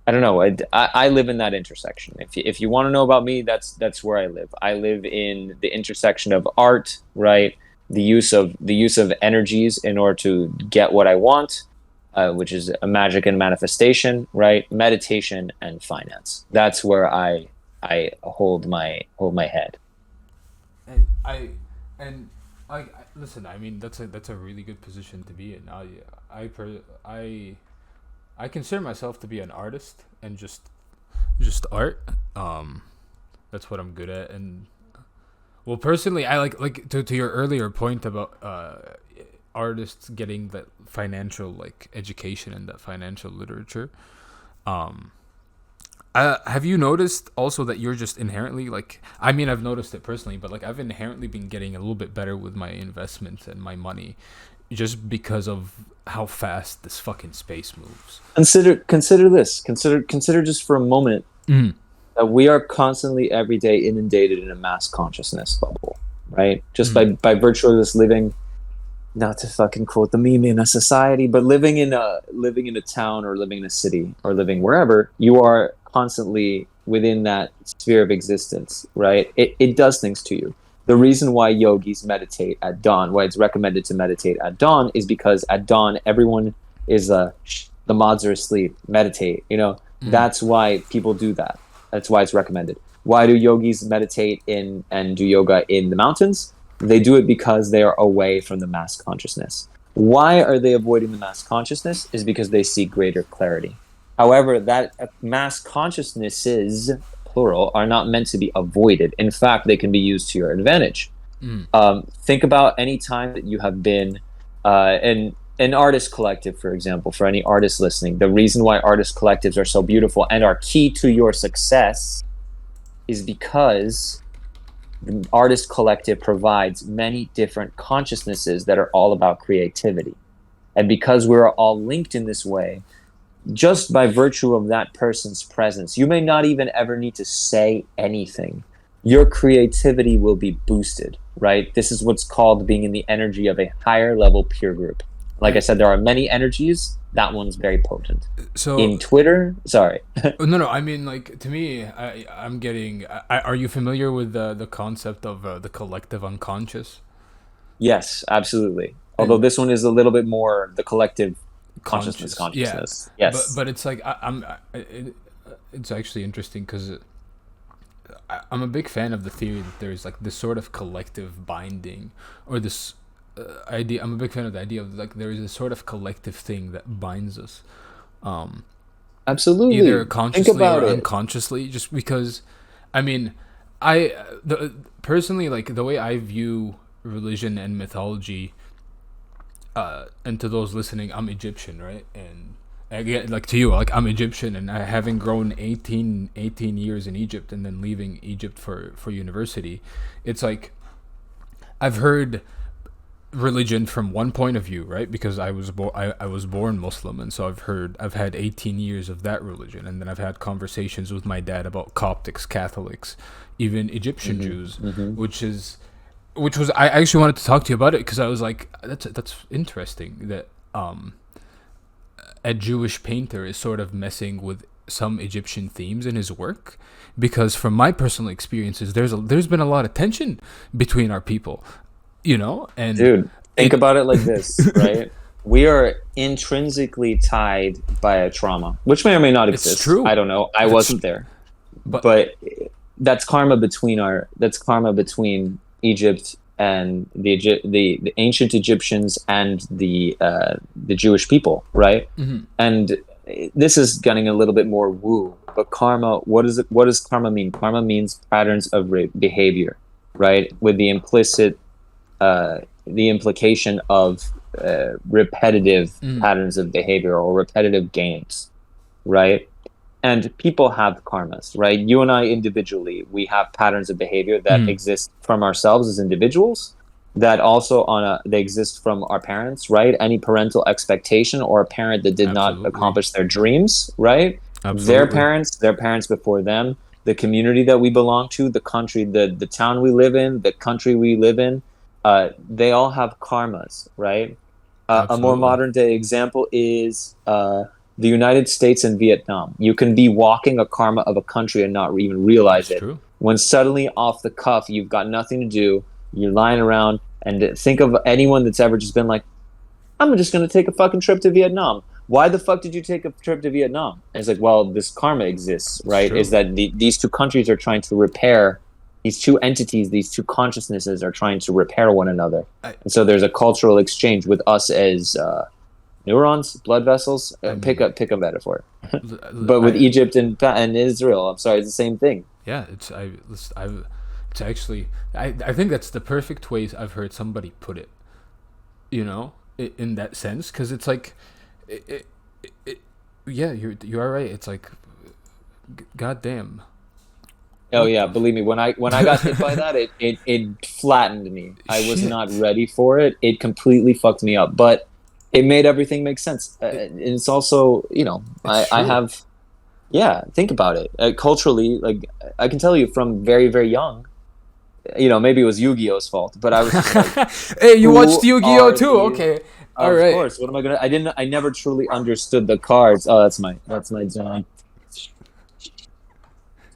I don't know. I live in that intersection. If you want to know about me, that's where I live. I live in the intersection of art, right? The use of energies in order to get what I want, which is a magic and manifestation, right? Meditation and finance. That's where I hold my head. And and listen. I mean, that's a really good position to be in. I per, I consider myself to be an artist and just art. That's what I'm good at. And well, personally, I like to your earlier point about artists getting that financial like education and that financial literature. Um, have you noticed also that you're just inherently like? I mean, I've noticed it personally, but like I've inherently been getting a little bit better with my investments and my money, just because of how fast this fucking space moves. Consider this. Consider just for a moment Mm. that we are constantly every day inundated in a mass consciousness bubble, right? Just Mm. by virtue of this living, not to fucking quote the meme, in a society, but living in a town or living in a city or living wherever, you are constantly within that sphere of existence, right? It does things to you. The reason why yogis meditate at dawn, why it's recommended to meditate at dawn, is because at dawn everyone is the mods are asleep. Meditate, Mm. that's why people do that. That's why it's recommended. Why do yogis meditate in and do yoga in the mountains? They do it because they are away from the mass consciousness. Why are they avoiding the mass consciousness? Is because they seek greater clarity. However, that mass consciousnesses, plural, are not meant to be avoided. In fact, they can be used to your advantage. Mm. Think about any time that you have been in an artist collective, for example, for any artist listening. The reason why artist collectives are so beautiful and are key to your success is because the artist collective provides many different consciousnesses that are all about creativity. And because we're all linked in this way, just by virtue of that person's presence, you may not even ever need to say anything. Your creativity will be boosted, right? This is what's called being in the energy of a higher level peer group. Like I said, there are many energies. That one's very potent. So In Twitter, sorry. no, I mean, like to me, I'm getting. Are you familiar with the concept of the collective unconscious Yes, absolutely. Although and this one is a little bit more the collective consciousness, conscious? Yeah, consciousness. but Yes. it's like it's actually interesting because I'm a big fan of the theory that there's like this sort of collective binding or this idea. I'm a big fan of the idea of like there is a sort of collective thing that binds us. Um, Either Absolutely. Think consciously or about it. unconsciously, just because I mean I the personally, like the way I view religion and mythology, and to those listening, I'm Egyptian, right? And again, like to you, like I'm Egyptian, and I having grown 18 years in Egypt and then leaving Egypt for university, it's like I've heard religion from one point of view, right? Because I was born Muslim, and so I've had 18 years of that religion, and then I've had conversations with my dad about Coptics, Catholics, even Egyptian Hmm. Jews, Hmm. which was I actually wanted to talk to you about it because I was like that's interesting that a Jewish painter is sort of messing with some Egyptian themes in his work, because from my personal experiences there's been a lot of tension between our people, and Dude, think it about it like this, right? We are intrinsically tied by a trauma, which may or may not it's exist. I true. don't know. I That's wasn't there. but But that's karma between Egypt and the ancient Egyptians and the Jewish people, right? mhm. And this is getting a little bit more woo, but karma, what is it? What does karma mean? Karma means patterns of behavior, right? With the implication of repetitive patterns of behavior or repetitive games, right? And people have karmas, right? You and I individually, we have patterns of behavior that exist from ourselves as individuals, that also they exist from our parents, right? Any parental expectation or a parent that did not accomplish their dreams, right? Absolutely. Their parents before them, the community that we belong to, the country, the town we live in, the country we live in, they all have karmas, right? A more Absolutely. modern day example is the United States and Vietnam. You can be walking a karma of a country and not even realize It's it. true. When suddenly, off the cuff, you've got nothing to do, you're lying around, and think of anyone that's ever just been like, I'm just going to take a fucking trip to Vietnam. Why the fuck did you take a trip to Vietnam? And it's like, well, this karma exists, It's right? true. Is that these two countries are trying to repair, these two entities, these two consciousnesses are trying to repair one another. And so there's a cultural exchange with us as neurons, blood vessels. I Pick mean, a metaphor. But with Egypt and Israel, I'm sorry, it's the same thing. yeah, it's actually, I think that's the perfect way I've heard somebody put it. You know, in that sense, because it's like, it, yeah, you are right. It's like, goddamn. Oh What yeah, the believe me, when I got hit by that, it flattened me. I was not shit? ready for it. It completely fucked me up, but it made everything make sense. And it's also, It's I true. have, yeah, think about it. Culturally, like I can tell you from very, very young, maybe it was Yu-Gi-Oh's fault, but I was just like, Hey, you watched who Yu-Gi-Oh are too? these? Okay, all Of right. course. What am I gonna? I never truly understood the cards. Oh, that's my dog.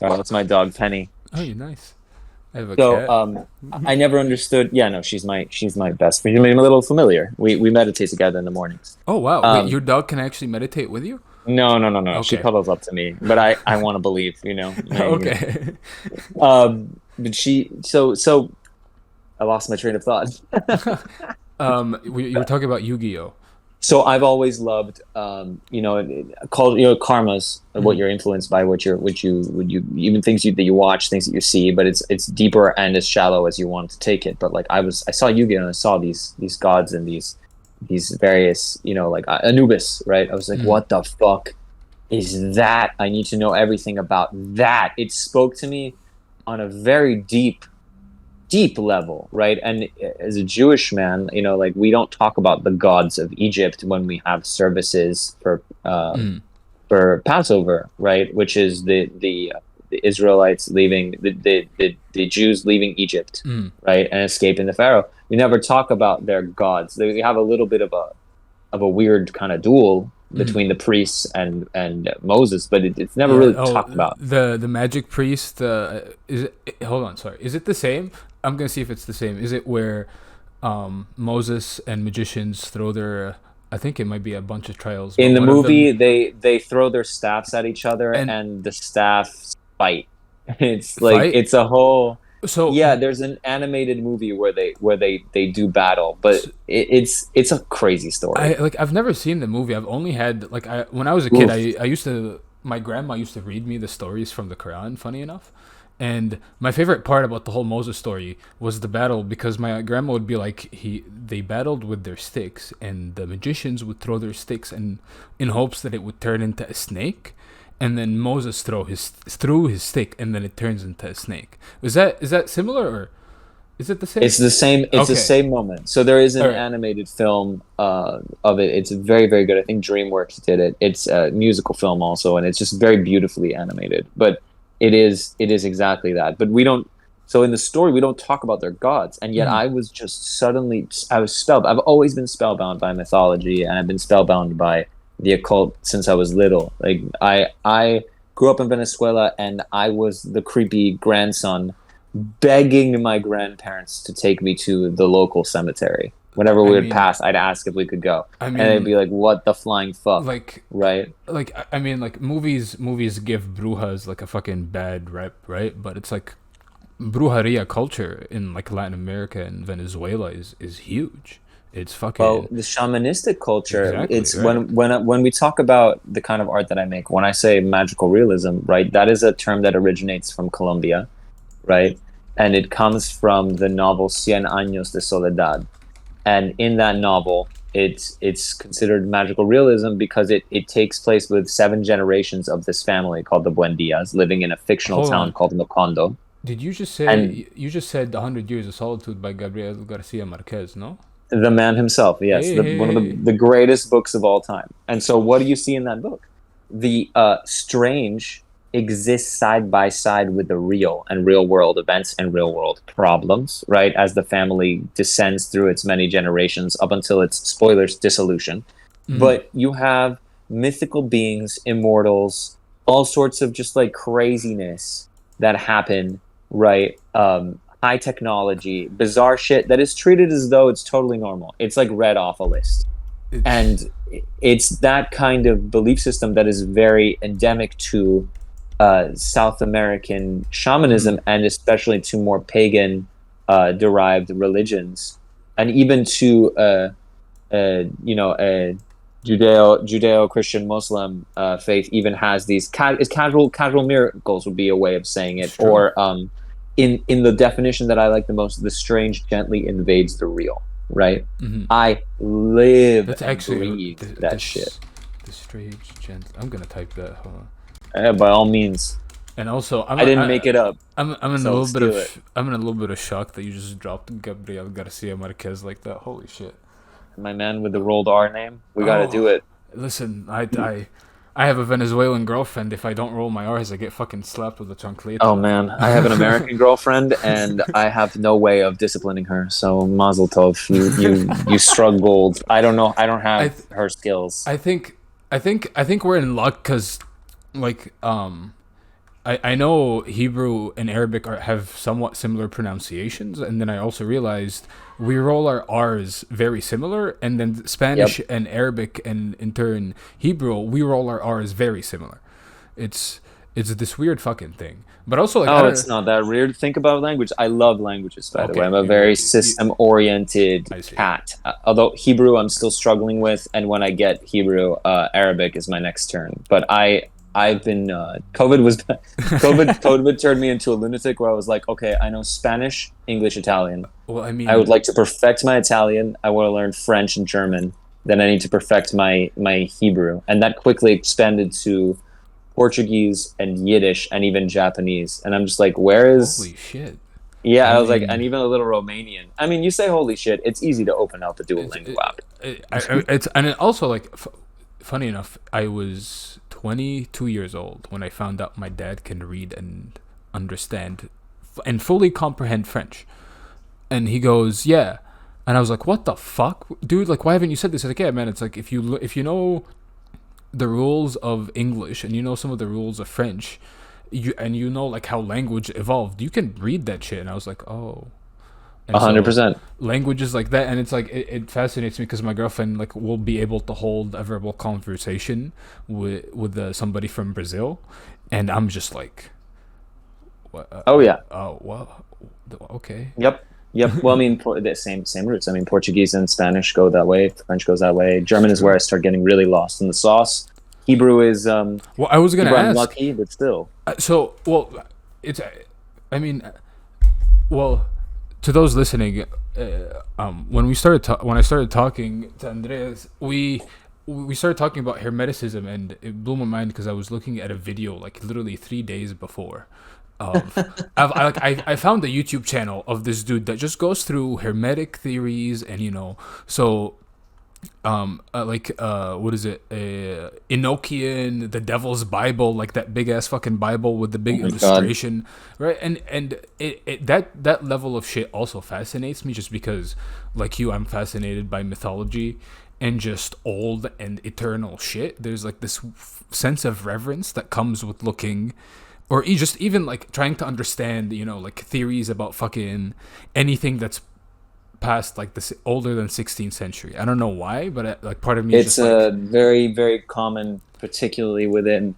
Oh, that's my dog Penny. Oh, you're nice. I have a So cat. I never understood. Yeah, no, she's my best friend. You made me a little familiar. We meditate together in the mornings. Oh wow, wait, Um, your dog can actually meditate with you? no, no, no, no. She Okay. cuddles up to me, but I want to believe. Okay. But so I lost my train of thought. You were talking about Yu-Gi-Oh. So I've always loved, called, karmas, what Mm. you're influenced by, what you even things that you watch, things that you see, but it's deeper and as shallow as you want to take it. But like I saw Yu-Gi-Oh! And I saw these gods and these various, like Anubis, right? I was like, Mm. what the fuck is that? I need to know everything about that. It spoke to me on a very deep level, right? And as a Jewish man, like we don't talk about the gods of Egypt when we have services Mm. for Passover, right? Which is the Israelites leaving the Jews leaving Egypt, Mm. right, and escaping the Pharaoh. We never talk about their gods. They have a little bit of a weird kind of duel Mm. between the priests and Moses, but it's never Yeah. really Oh, talked about. the magic priest. Is it? Hold on. Sorry. Is it the same? I'm gonna see if it's the same. Is it where, Moses and magicians throw their? I think it might be a bunch of trials, but In the one of them movie, they throw their staffs at each other, and and the staffs fight. It's like fight. it's a whole. So, Yeah, there's an animated movie where they do battle, but so it's a crazy I story. like I've never seen the movie. I've only had like when I was a kid, Oof. I used to my grandma used to read me the stories from the Quran, funny enough. And my favorite part about the whole Moses story was the battle because my grandma would be like they battled with their sticks and the magicians would throw their sticks and in hopes that it would turn into a snake and then Moses threw his stick and then it turns into a snake. Is that similar or is it the same? It's the same. It's the Okay. same moment. So there is All an right. animated film of it. It's very, very good. I think DreamWorks did it. It's a musical film also, and it's just very beautifully animated. But it is exactly that. But we don't. So in the story, we don't talk about their gods, and yet Mm. I was just suddenly I was spelled. I've always been spellbound by mythology, and I've been spellbound by the occult since I was little. Like I grew up in Venezuela, and I was the creepy grandson begging my grandparents to take me to the local cemetery. Whenever we I would mean pass, I'd ask if we could go. I And they'd mean be like, what the flying fuck? like Right? I mean like movies give brujas like a fucking bad rep, right? But it's like brujeria culture in like Latin America and Venezuela is huge. It's Well, fucking the shamanistic culture, exactly it's right. when we talk about the kind of art that I make, when I say magical realism, right, that is a term that originates from Colombia, right? And it comes from the novel Cien Años de Soledad. And in that novel, it's considered magical realism because it takes place with seven generations of this family called the Buendias living in a fictional Hold town on. called Macondo. Did you just And say you just said "The Hundred Years of Solitude" by Gabriel Garcia Marquez? No. the man himself, yes, Hey, one of hey, hey. the greatest books of all time. And so, what do you see in that book? The strange exists side by side with the real and real world events and real world problems, right? As the family descends through its many generations up until its spoilers dissolution. Mm. But you have mythical beings, immortals, all sorts of just like craziness that happen, right? High technology, bizarre shit that is treated as though it's totally normal. It's like read off a list. It's And it's that kind of belief system that is very endemic to South American shamanism mm. and especially to more pagan derived religions, and even to Judeo Christian Muslim faith even has these casual miracles would be a way of saying it, It's true. or in the definition that I like the most, the strange gently invades the real. Right? Hmm. I live That's and actually breathe that shit. the strange gent. I'm gonna type that. Hold on. By all means, And also, I didn't make it up, I'm in a so little bit steal it. of I'm in a little bit of shock that you just dropped Gabriel Garcia Marquez like that. Holy shit. My man with the rolled R name, we got to do Oh, it. listen, I have a Venezuelan girlfriend. If I don't roll my R's, I get fucking slapped with a Oh chancleta. man, I have an American girlfriend, and I have no way of disciplining her. So Mazel Tov, you struggled. I don't know. I don't I have th- her skills. I think I think we're in luck because like I know Hebrew and Arabic have somewhat similar pronunciations, and then I also realized we roll our R's very similar, and then Yep. Spanish and Arabic and in turn Hebrew, we roll our R's very similar. It's it's this weird fucking thing. But also like I Oh, don't it's not that weird. Think about language. I love languages, by the way. okay, I'm a very system-oriented I see. cat. Although Hebrew, I'm still struggling with, and when I get Hebrew, Arabic is my next turn. But I've been COVID was COVID turned me into a lunatic where I was like, okay, I know Spanish, English, Italian. Well, I I would mean, like to perfect my Italian. I want to learn French and German. Then I need to perfect my Hebrew, and that quickly expanded to Portuguese and Yiddish and even Japanese. And I'm just like, where is? holy shit. Yeah, I I was like, and mean, even a little Romanian. I mean, you say holy shit, it's easy to open up the it's Duolingo app. it's and it also like funny enough, I was 22 years old when I found out my dad can read and understand and fully comprehend French. And he goes, "Yeah." And I was like, "What the fuck, dude? Like, why haven't you said this?" He's like, "Yeah, man. It's like if you know the rules of English and you know some of the rules of French, you know like how language evolved, you can read that shit." And I was like, "Oh." A And hundred so percent. languages like that, and it's like it fascinates me because my girlfriend like will be able to hold a verbal conversation with somebody from Brazil, and I'm just like, what? Oh yeah. Oh, well, okay. Yep. Yep. Well, I mean, the same roots. I mean, Portuguese and Spanish go that way. French goes that way. It's German is where true. I start getting really lost in the sauce. Hebrew is Well, I was gonna Hebrew. I'm ask. lucky, but still. It's, I mean, well, to those listening, when I started talking to Andres, we started talking about Hermeticism, and it blew my mind because I was looking at a video like literally 3 days before. Of I found a YouTube channel of this dude that just goes through Hermetic theories, and so what is it, Enochian, the Devil's Bible, like that big ass fucking Bible with the Oh big my God. illustration, right? And that level of shit also fascinates me, just because like you, I'm fascinated by mythology and just old and eternal shit. There's like this sense of reverence that comes with looking, or just even like trying to understand, like theories about fucking anything that's past like this older than 16th century. I don't know why, but like part of me is It's just a like, very, very common, particularly within.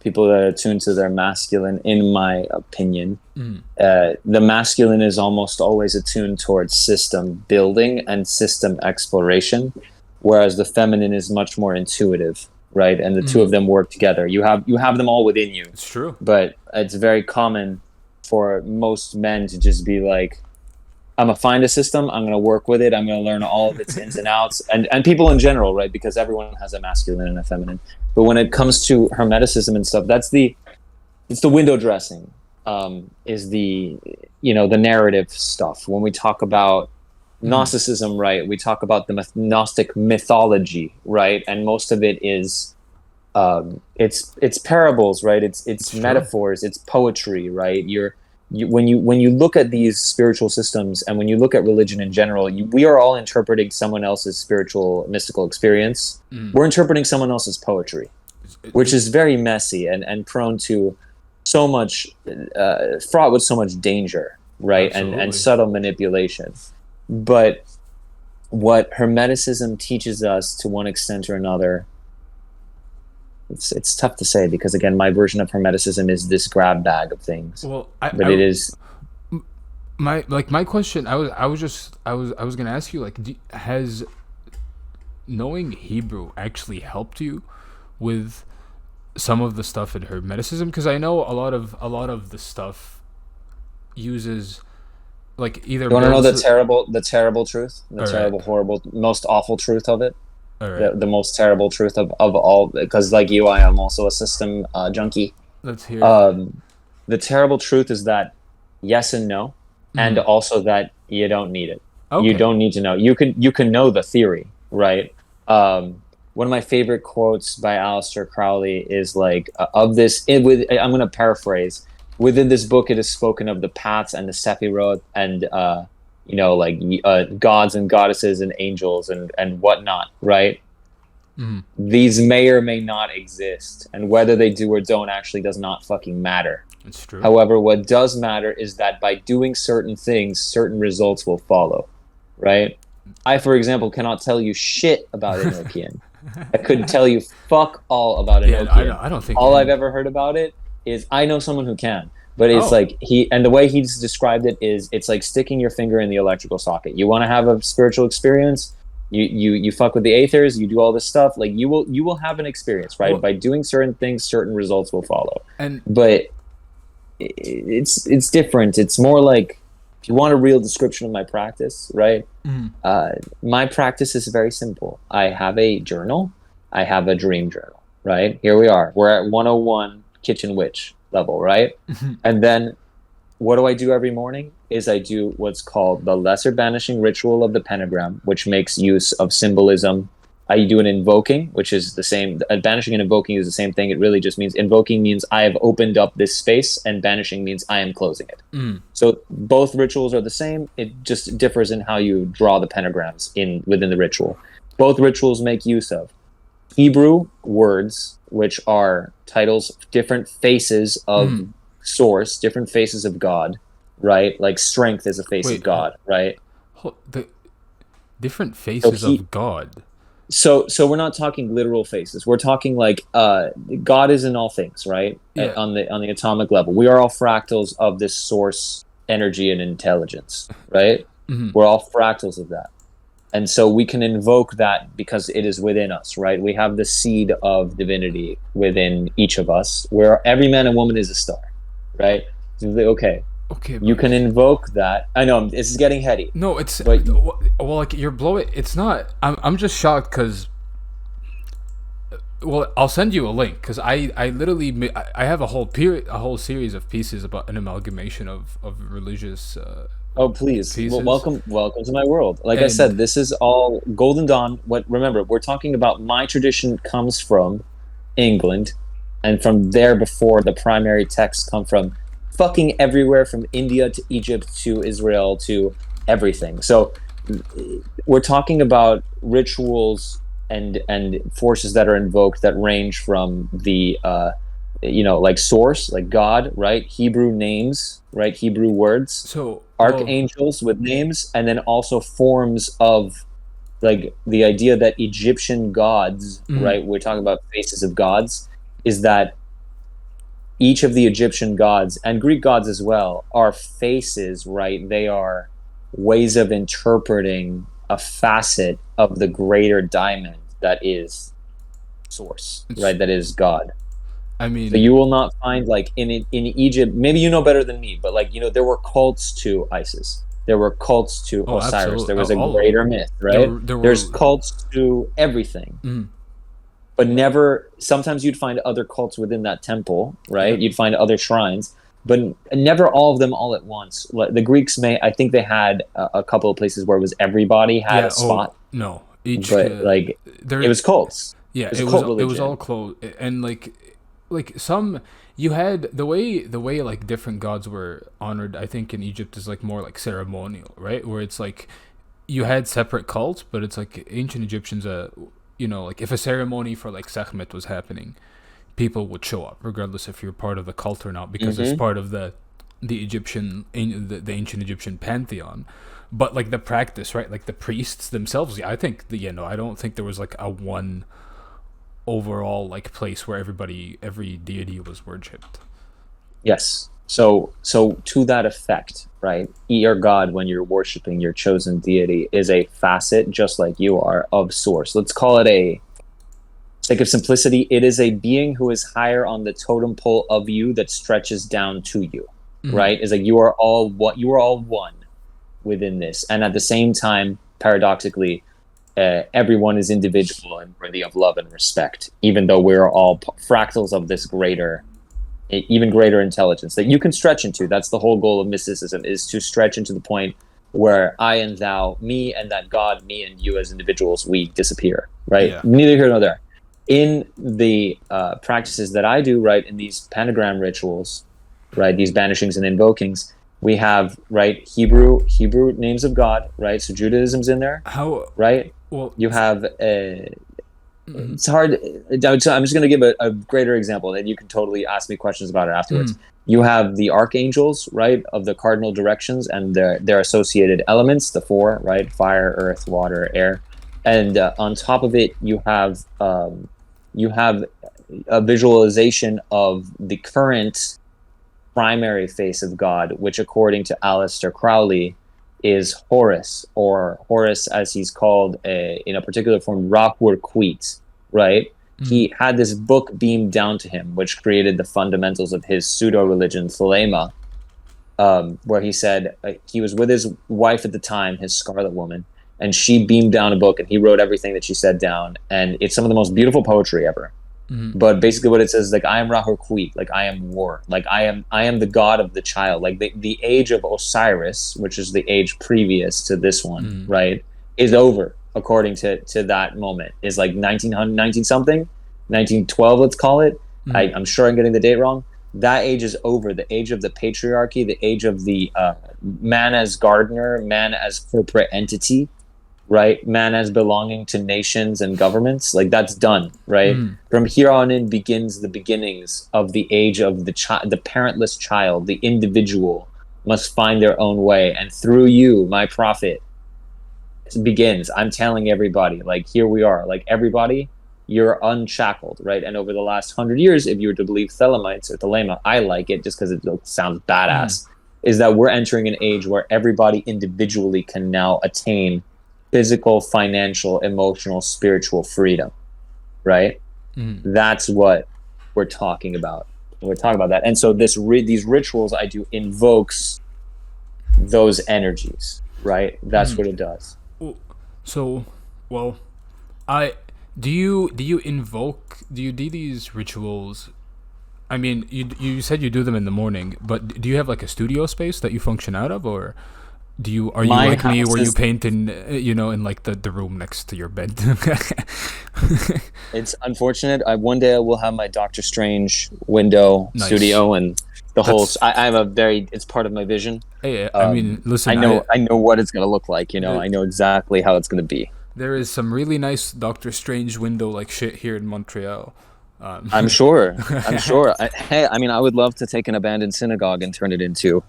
people that are attuned to their masculine, in my opinion. The masculine is almost always attuned towards system building and system exploration, whereas the feminine is much more intuitive, right? And the two of them work together. You have them all within you. It's true. But it's very common for most men to just be like, I'm gonna find a system, I'm gonna work with it, I'm gonna learn all of its ins and outs, and people in general, right? Because everyone has a masculine and a feminine. But when it comes to Hermeticism and stuff, it's the window dressing, is the narrative stuff. When we talk about Gnosticism, right, we talk about the Gnostic mythology, right, and most of it is it's parables, right? It's metaphors, it's poetry, right? When you look at these spiritual systems, and when you look at religion in general, we are all interpreting someone else's spiritual, mystical experience. We're interpreting someone else's poetry, which is very messy and prone to so much, fraught with so much danger, right? And subtle manipulation. But what Hermeticism teaches us, to one extent or another, it's tough to say, because again, my version of Hermeticism is this grab bag of things. Well, it is my question. I was gonna ask you, like, has knowing Hebrew actually helped you with some of the stuff in Hermeticism? Because I know a lot of the stuff uses, like, either. You want to know the terrible truth, terrible, horrible, most awful truth of it. Right. The most terrible truth of all, because like you, I am also a system junkie. Let's hear the terrible truth is that yes and no, and also that you don't need it. Okay. You don't need to know. You can know the theory, right? One of my favorite quotes by Aleister Crowley is like, I'm going to paraphrase. Within this book, it is spoken of the paths and the Sephiroth and gods and goddesses and angels and whatnot, right? These may or may not exist, and whether they do or don't actually does not fucking matter. It's true. However, what does matter is that by doing certain things, certain results will follow, right? I, for example, cannot tell you shit about Enochian. I couldn't tell you fuck all about Enochian. Yeah, I don't think all I've ever heard about it is, I know someone who can. But it's like the way he's described it is, it's like sticking your finger in the electrical socket. You want to have a spiritual experience, you fuck with the aethers, you do all this stuff, like you will have an experience, right? Well, by doing certain things, certain results will follow. But it's different. It's more like, if you want a real description of my practice, right? My practice is very simple. I have a journal, I have a dream journal, right? Here we are. We're at 101 Kitchen Witch level, right? And then what do I do every morning is I do what's called the lesser banishing ritual of the pentagram, which makes use of symbolism. I do an invoking, which is the same. Banishing and invoking is the same thing. It really just means, invoking means I have opened up this space, and banishing means I am closing it. So both rituals are the same. It just differs in how you draw the pentagrams within the ritual. Both rituals make use of Hebrew words, which are titles, different faces of source, different faces of God, right? Like strength is a face of God, right? The different faces of God. So we're not talking literal faces. We're talking like God is in all things, right? Yeah. On the atomic level, we are all fractals of this source energy and intelligence, right? We're all fractals of that. And so we can invoke that because it is within us, right? We have the seed of divinity within each of us, where every man and woman is a star, right? Okay, you can invoke that. I know this is getting heady. No, well, like, you're blowing. It's not. I'm just shocked because. Well, I'll send you a link, because I literally have a whole series of pieces about an amalgamation of religious. Oh, please. Well, welcome to my world. Like I said, this is all Golden Dawn. Remember, we're talking about, my tradition comes from England, and from there before the primary texts come from fucking everywhere, from India to Egypt to Israel to everything. So we're talking about rituals and forces that are invoked that range from the like source, like God, right? Hebrew names, right? Hebrew words. So archangels with names, and then also forms of, like, the idea that Egyptian gods, right? We're talking about faces of gods, is that each of the Egyptian gods and Greek gods as well are faces, right? They are ways of interpreting a facet of the greater diamond that is source, right? That is God. I So mean, you will not find like in Egypt, maybe you know better than me, but like, there were cults to Isis. There were cults to oh, Osiris. There absolutely, was a all of them. greater myth, There, right? there There's were. cults to everything. Mm, But never, sometimes you'd find other cults within that temple, yeah. right? You'd find other shrines, but never all of them all at once. Like the Greeks I think they had a couple of places where it was everybody had a Yeah. Oh spot, no. Each but like it there. was cults. Yeah. It was a It was. cult It was all religion. close. And like some, you had the way like different gods were honored. I think in Egypt is like more like ceremonial, right? Where it's like you had separate cults, but it's like ancient Egyptians. Like if a ceremony for like Sekhmet was happening, people would show up regardless if you're part of the cult or not, because it's Hmm. part of the ancient Egyptian pantheon. But like the practice, right? Like the priests themselves, yeah, I think I don't think there was like a one overall like place where every deity was worshipped. Yes. So to that effect, right? Your God, when you're worshiping your chosen deity, is a facet, just like you are, of source. Let's call it sake of simplicity, it is a being who is higher on the totem pole of you that stretches down to you, Mm-hmm. right? Is like you are all one within this, and at the same time, paradoxically, everyone is individual and worthy of love and respect, even though we're all fractals of this even greater intelligence that you can stretch into. That's the whole goal of mysticism, is to stretch into the point where I and thou, me and that God, me and you as individuals, we disappear, right? Yeah. Neither here nor there. In the practices that I do, right, in these pentagram rituals, right, these banishings and invokings, we have, right, Hebrew names of God, right? So Judaism's in there, How right? well? You have Mhm. it's hard. I'm just going to give a greater example, and you can totally ask me questions about it afterwards. Mm. You have the archangels, right, of the cardinal directions and their associated elements, the four, right, fire, earth, water, air, and on top of it, you have a visualization of the current primary face of God, which, according to Aleister Crowley, is Horus, or Horus as he's called in a particular form, Ra-Hoor-Khuit, right? Mm. He had this book beamed down to him, which created the fundamentals of his pseudo-religion, Thelema, where he said he was with his wife at the time, his Scarlet Woman, and she beamed down a book, and he wrote everything that she said down, and it's some of the most beautiful poetry ever. Mm. But basically what it says is like, I am Ra-Hoor-Khuit, like I am war, like I am the god of the child, like the age of Osiris, which is the age previous to this one, Mm. right, is over, according to that moment, is like 1900 19 something, 1912, let's call it. Mm. I'm sure I'm getting the date wrong. That age is over. The age of the patriarchy, the age of the man as gardener, man as corporate entity, right? Man as belonging to nations and governments, like that's done, right? Mm. From here on in begins the beginnings of the age of the child, the parentless child. The individual must find their own way, and through you, my prophet, it begins. I'm telling everybody, like here we are, like everybody, you're unshackled, right? And over the last 100 years, if you were to believe Thelemites or Thelema, I like it just because it sounds badass. Is that we're entering an age where everybody individually can now attain physical, financial, emotional, spiritual freedom, right? Mm. That's what we're talking about. We're talking about that. And so these rituals I do invokes those energies, right? That's what it does. So, well, I do you do these rituals? I mean, you said you do them in the morning, but do you have like a studio space that you function out of, or are you My like me house where you is, paint in like the room next to your bed? it's unfortunate. One day I will have my Doctor Strange window Nice. studio, and the whole, That's I have it's part of my vision. Hey, I mean, I listen, know what it's going to look like, the, I know exactly how it's going to be. there is some really nice Doctor Strange window like shit here in Montreal. I'm sure. I'm sure. Hey, I mean, I would love to take an abandoned synagogue and turn it into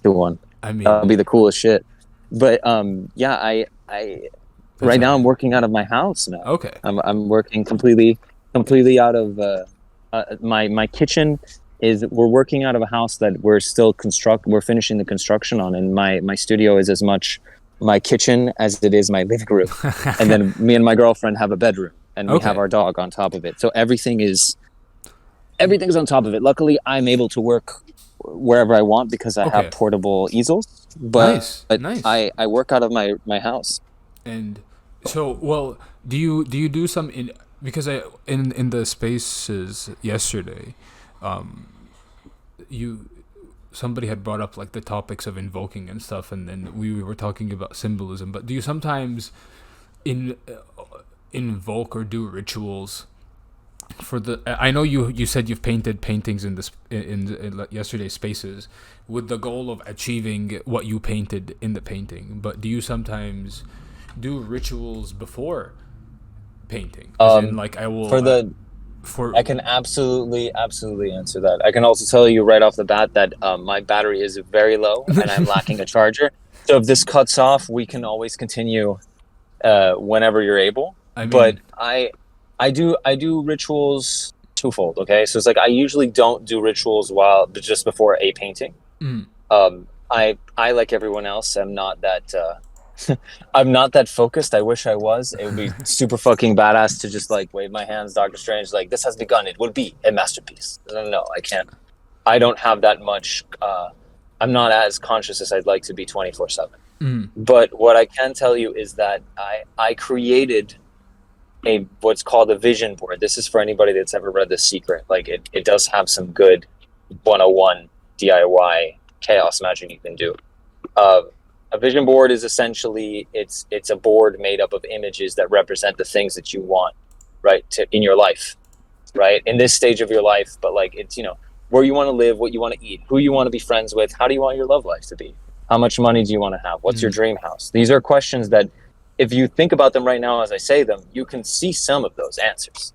one. I That would mean, be the coolest shit. But yeah, I that's right now I'm amazing. working out of my house now. Okay. I'm working completely out of my kitchen is we're working out of a house that we're finishing the construction on, and my studio is as much my kitchen as it is my living room. And then me and my girlfriend have a bedroom, and we have our dog on top of it. So everything's on top of it. Luckily, I'm able to work wherever I want because I have portable easels. But nice. I work out of my house. And so, well, do you do some because in the spaces yesterday, somebody had brought up like the topics of invoking and stuff, and then we were talking about symbolism. But do you sometimes invoke or do rituals for the? I know you said you've painted paintings in yesterday's spaces with the goal of achieving what you painted in the painting. But do you sometimes do rituals before painting? As in, like, I will I can absolutely answer that. I can also tell you right off the bat that my battery is very low and I'm lacking a charger. So if this cuts off, we can always continue whenever you're able. But I do rituals twofold. Okay, so it's like I usually don't do rituals just before a painting. I like everyone else. I'm not that. I'm not that focused. I wish I was. It would be super fucking badass to just like wave my hands, Doctor Strange, like this has begun. It will be a masterpiece. No, I can't. I don't have that much. I'm not as conscious as I'd like to be 24/7. But what I can tell you is that I created what's called a vision board. This is for anybody that's ever read The Secret. Like it does have some good 101 DIY chaos magic you can do. A vision board is essentially it's a board made up of images that represent the things that you want, right, in your life, right, in this stage of your life. But like it's where you want to live, what you want to eat, who you want to be friends with, how do you want your love life to be, how much money do you want to have, what's your dream house. These are questions that if you think about them right now as I say them, you can see some of those answers,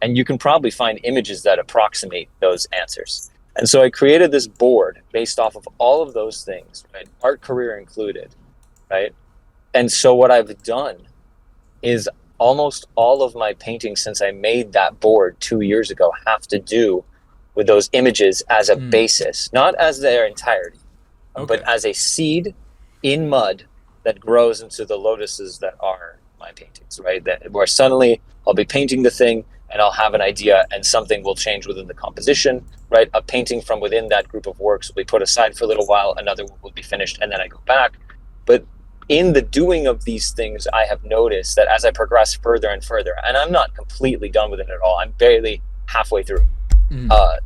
and you can probably find images that approximate those answers. And so I created this board based off of all of those things, right? Art career included, right? And so what I've done is almost all of my paintings since I made that board 2 years ago have to do with those images as a basis, not as their entirety, but as a seed in mud that grows into the lotuses that are my paintings, right? Where suddenly I'll be painting the thing and I'll have an idea and something will change within the composition, right? A painting from within that group of works will be put aside for a little while, another one will be finished, and then I go back. But in the doing of these things, I have noticed that as I progress further and further, and I'm not completely done with it at all, I'm barely halfway through,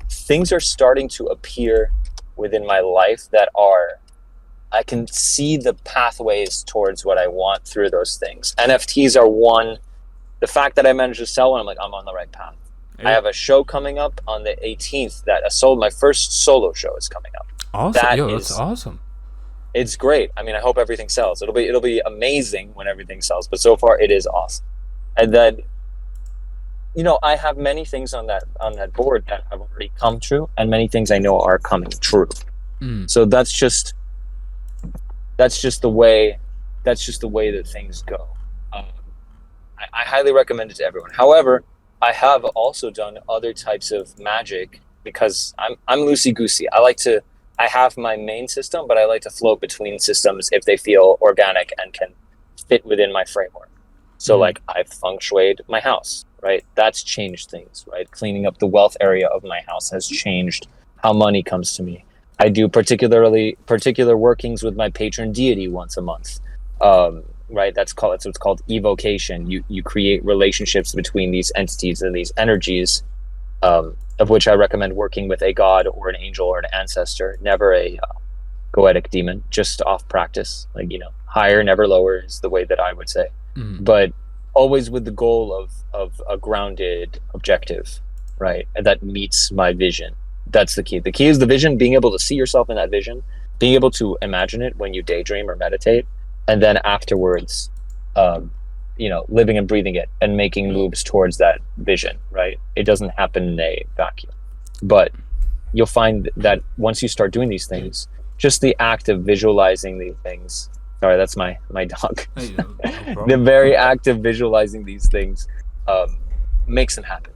things are starting to appear within my life that I can see the pathways towards what I want through those things. NFTs are one. The fact that I managed to sell one, I'm on the right path. Yeah. I have a show coming up on the 18th my first solo show is coming up. Awesome. That's awesome. It's great. I mean, I hope everything sells. It'll be amazing when everything sells, but so far it is awesome. And then, I have many things on that board that have already come true and many things I know are coming true. So that's just the way that things go. I highly recommend it to everyone. However, I have also done other types of magic because I'm loosey-goosey. I have my main system, but I like to float between systems if they feel organic and can fit within my framework. So like I've feng shuied my house, right? That's changed things, right? Cleaning up the wealth area of my house has changed how money comes to me. I do particular workings with my patron deity once a month. Right, that's what's called evocation. You create relationships between these entities and these energies, of which I recommend working with a god or an angel or an ancestor, never a goetic demon, just off practice. Like, higher, never lower is the way that I would say. But always with the goal of a grounded objective, right? And that meets my vision. That's the key. The key is the vision, being able to see yourself in that vision, being able to imagine it when you daydream or meditate, and then afterwards, living and breathing it and making moves towards that vision, right? It doesn't happen in a vacuum. But you'll find that once you start doing these things, just the act of visualizing these things, sorry, that's my dog. No, the very act of visualizing these things makes them happen.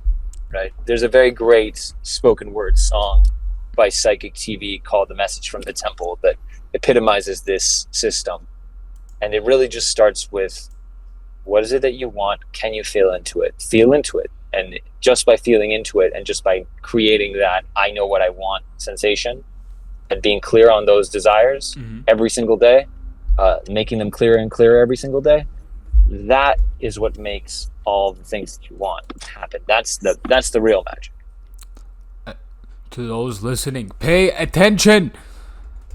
right? There's a very great spoken word song by Psychic TV called "The Message from the Temple" that epitomizes this system, and it really just starts with, what is it that you want? Can you feel into it? Feel into it. And just by feeling into it and just by creating that I know what I want sensation and being clear on those desires every single day, making them clearer and clearer every single day, that is what makes all the things that you want happen. That's the real magic. To those listening, pay attention.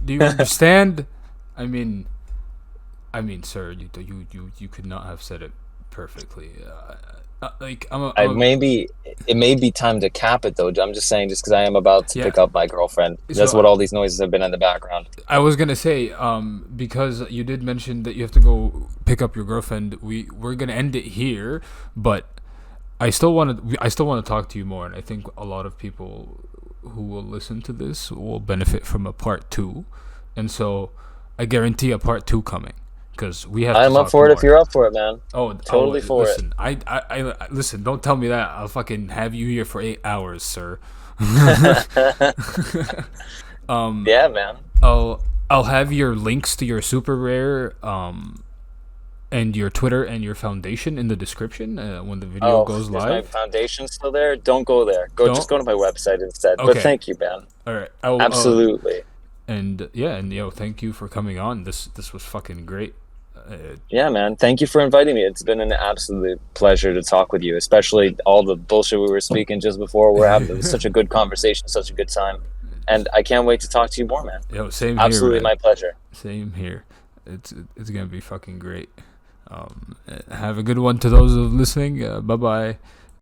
Do you understand? I mean, sir, you could not have said it perfectly. It may be time to cap it though. I'm just saying, just because I am about to pick up my girlfriend. That's what all these noises have been in the background. I was gonna say, because you did mention that you have to go pick up your girlfriend. We're gonna end it here, but I still want to talk to you more, and I think a lot of people who will listen to this will benefit from a part 2, and so I guarantee a part 2 coming. Because we have. I'm up for it if you're up for it, man. Totally for listen, it. I listen. Don't tell me that. I'll fucking have you here for 8 hours, sir. Yeah, man. I'll have your links to your super rare, and your Twitter and your foundation in the description when the video goes live. Is my foundation still there? Don't go there. Just go to my website instead. Okay. But thank you, man. All right. Absolutely. And thank you for coming on. This was fucking great. Yeah, man. Thank you for inviting me. It's been an absolute pleasure to talk with you, especially all the bullshit we were speaking just before. It was such a good conversation, such a good time. And I can't wait to talk to you more, man. Same here. Absolutely, my pleasure. Same here. It's going to be fucking great. Have a good one to those listening. Bye-bye.